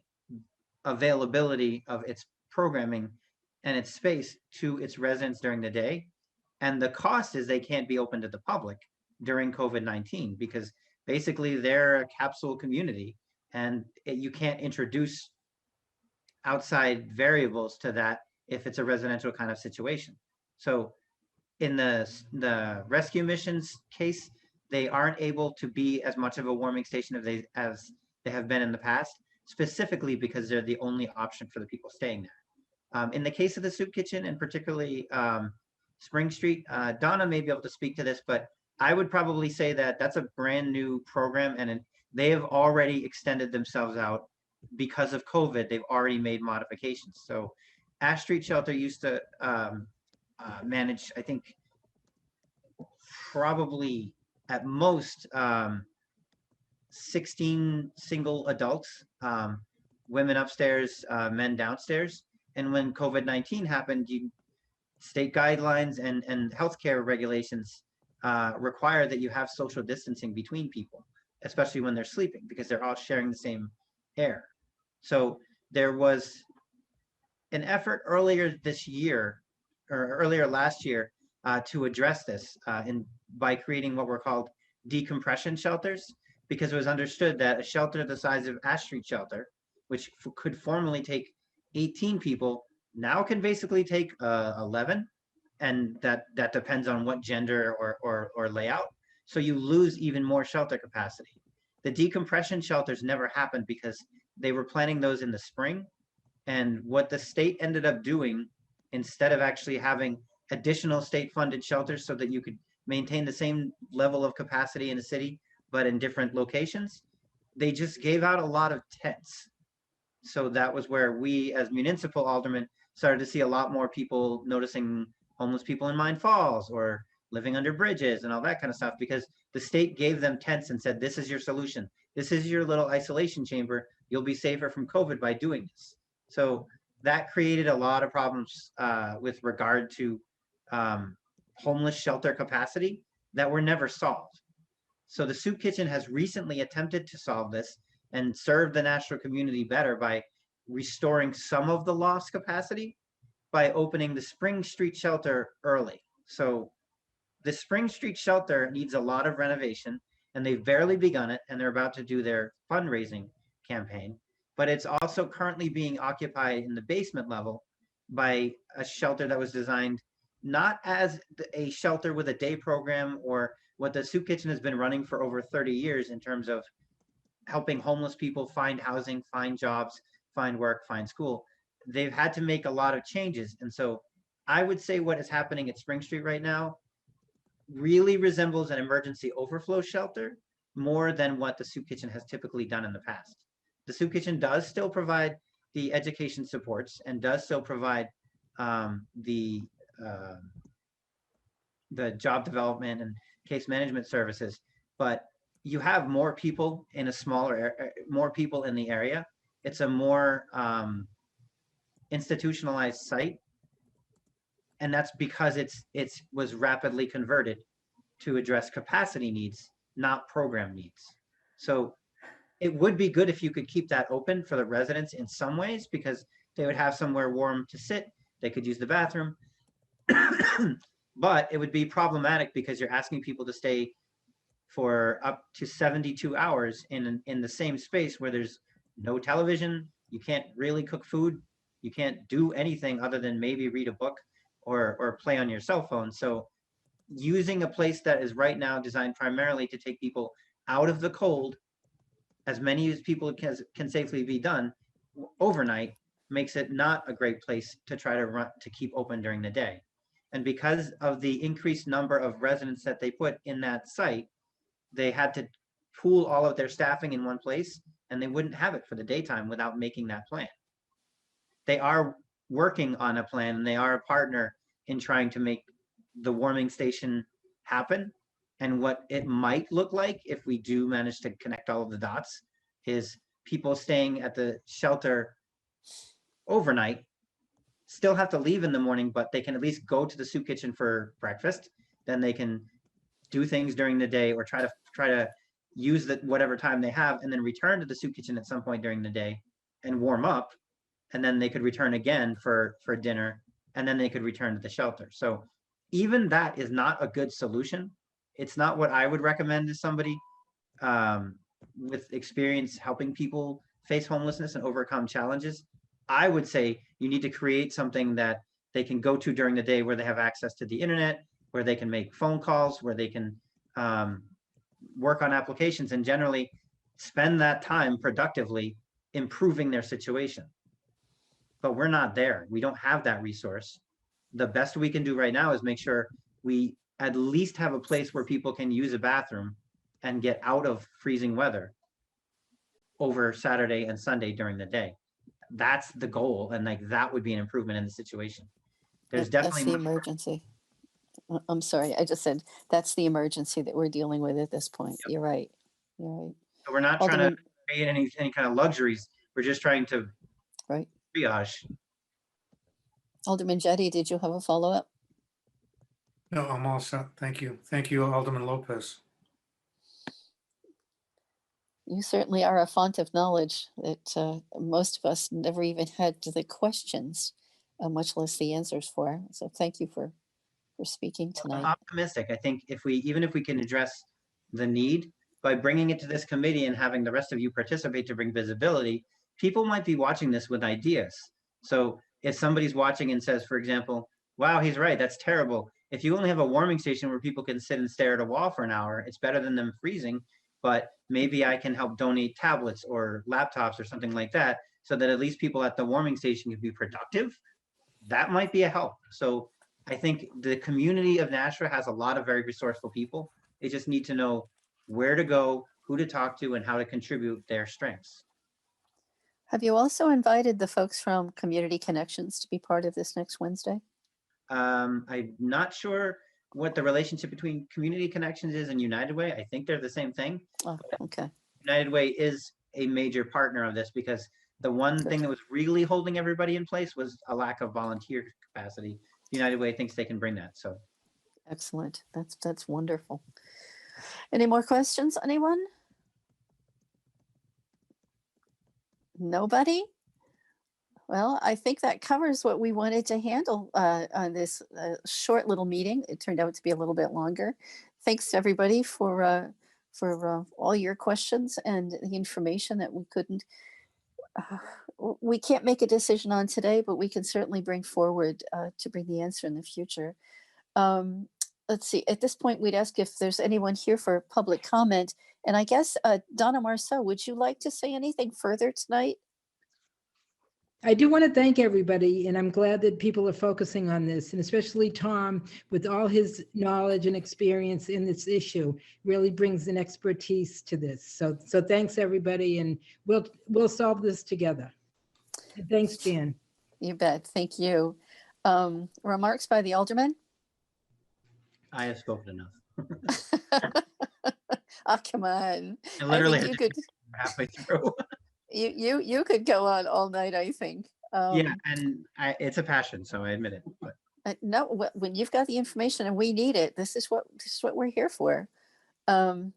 availability of its programming and its space to its residents during the day. And the cost is they can't be open to the public during COVID-19 because basically they're a capsule community and you can't introduce outside variables to that if it's a residential kind of situation. So in the rescue missions case, they aren't able to be as much of a warming station as they have been in the past, specifically because they're the only option for the people staying there. In the case of the Soup Kitchen, and particularly Spring Street, Donna may be able to speak to this, but I would probably say that that's a brand new program, and they have already extended themselves out because of COVID. They've already made modifications. So Ash Street Shelter used to manage, I think, probably at most 16 single adults, women upstairs, men downstairs. And when COVID-19 happened, state guidelines and healthcare regulations require that you have social distancing between people, especially when they're sleeping, because they're all sharing the same air. So there was an effort earlier this year or earlier last year to address this by creating what were called decompression shelters, because it was understood that a shelter the size of Ash Street Shelter, which could formerly take 18 people, now can basically take 11, and that depends on what gender or layout. So you lose even more shelter capacity. The decompression shelters never happened because they were planning those in the spring. And what the state ended up doing, instead of actually having additional state funded shelters so that you could maintain the same level of capacity in the city, but in different locations, they just gave out a lot of tents. So that was where we as municipal aldermen started to see a lot more people noticing homeless people in Mine Falls or living under bridges and all that kind of stuff, because the state gave them tents and said, this is your solution. This is your little isolation chamber. You'll be safer from COVID by doing this. So that created a lot of problems with regard to homeless shelter capacity that were never solved. So the soup kitchen has recently attempted to solve this and serve the Nashua community better by restoring some of the lost capacity by opening the Spring Street shelter early. So the Spring Street shelter needs a lot of renovation, and they've barely begun it, and they're about to do their fundraising campaign. But it's also currently being occupied in the basement level by a shelter that was designed not as a shelter with a day program or what the soup kitchen has been running for over 30 years in terms of helping homeless people find housing, find jobs, find work, find school. They've had to make a lot of changes. And so I would say what is happening at Spring Street right now really resembles an emergency overflow shelter more than what the soup kitchen has typically done in the past. The soup kitchen does still provide the education supports and does still provide the job development and case management services, but you have more people in a smaller, more people in the area. It's a more institutionalized site, and that's because it was rapidly converted to address capacity needs, not program needs. So it would be good if you could keep that open for the residents in some ways, because they would have somewhere warm to sit. They could use the bathroom. But it would be problematic because you're asking people to stay for up to 72 hours in the same space where there's no television. You can't really cook food. You can't do anything other than maybe read a book or play on your cell phone. So using a place that is right now designed primarily to take people out of the cold, as many as people can safely be done overnight, makes it not a great place to try to keep open during the day. And because of the increased number of residents that they put in that site, they had to pool all of their staffing in one place, and they wouldn't have it for the daytime without making that plan. They are working on a plan, and they are a partner in trying to make the warming station happen. And what it might look like if we do manage to connect all of the dots is people staying at the shelter overnight still have to leave in the morning, but they can at least go to the soup kitchen for breakfast. Then they can do things during the day or try to use whatever time they have, and then return to the soup kitchen at some point during the day and warm up. And then they could return again for dinner, and then they could return to the shelter. So even that is not a good solution. It's not what I would recommend to somebody with experience helping people face homelessness and overcome challenges. I would say you need to create something that they can go to during the day where they have access to the internet, where they can make phone calls, where they can work on applications and generally spend that time productively improving their situation. But we're not there. We don't have that resource. The best we can do right now is make sure we at least have a place where people can use a bathroom and get out of freezing weather over Saturday and Sunday during the day. That's the goal, and like that would be an improvement in the situation. There's definitely That's the emergency. I'm sorry, I just said that's the emergency that we're dealing with at this point. Yep. You're right. You're right. So we're not trying to create any kind of luxuries. We're just trying to triage. Alderman Jettie, did you have a follow-up? No, I'm all set. Thank you. Thank you, Alderman Lopez. You certainly are a font of knowledge that most of us never even had the questions, much less the answers for. So thank you for speaking I'm tonight. optimistic. I think even if we can address the need by bringing it to this committee and having the rest of you participate to bring visibility, people might be watching this with ideas. So if somebody's watching and says, for example, wow, he's right, that's terrible. If you only have a warming station where people can sit and stare at a wall for an hour, it's better than them freezing. But maybe I can help donate tablets or laptops or something like that, so that at least people at the warming station can be productive. That might be a help. So I think the community of Nashua has a lot of very resourceful people. They just need to know where to go, who to talk to, and how to contribute their strengths. Have you also invited the folks from Community Connections to be part of this next Wednesday? I'm not sure what the relationship between Community Connections is and United Way. I think they're the same thing. Oh, okay. United Way is a major partner of this, because the one thing that was really holding everybody in place was a lack of volunteer capacity. United Way thinks they can bring that. So Excellent. That's wonderful. Any more questions, anyone? Nobody? Well, I think that covers what we wanted to handle on this short little meeting. It turned out to be a little bit longer. Thanks to everybody for all your questions and the information that we couldn't. We can't make a decision on today, but we can certainly bring forward to bring the answer in the future. Let's see, at this point, we'd ask if there's anyone here for public comment. And I guess, Donna Marceau, would you like to say anything further tonight? I do want to thank everybody, and I'm glad that people are focusing on this, and especially Tom, with all his knowledge and experience in this issue, really brings an expertise to this. So thanks, everybody, and we'll solve this together. And thanks, Jan. You bet. Thank you. Remarks by the alderman? I have spoken enough. Oh, come on. I literally think you could halfway through. you could go on all night, I think. Yeah, and it's a passion, so I admit it. But No, when you've got the information and we need it, this is what we're here for. And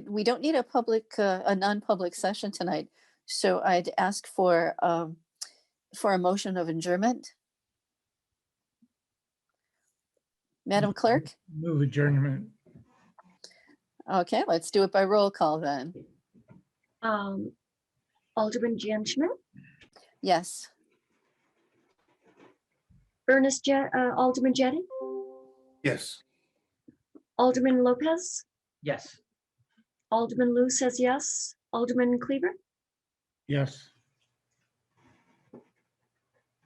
we don't need a non-public session tonight. So I'd ask for a motion of adjournment. Madam Clerk? Move adjournment. Okay, let's do it by roll call then. Alderman Jan Schmidt, Yes. Alderman Jettie, Yes. Alderman Lopez, yes. Alderman Lou says yes, Alderman Cleaver. Yes.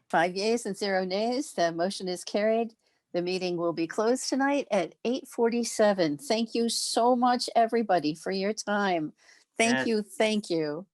5 yeas and 0 nays. The motion is carried. The meeting will be closed tonight at 8:47. Thank you so much, everybody, for your time. Thank Yes. you. Thank you.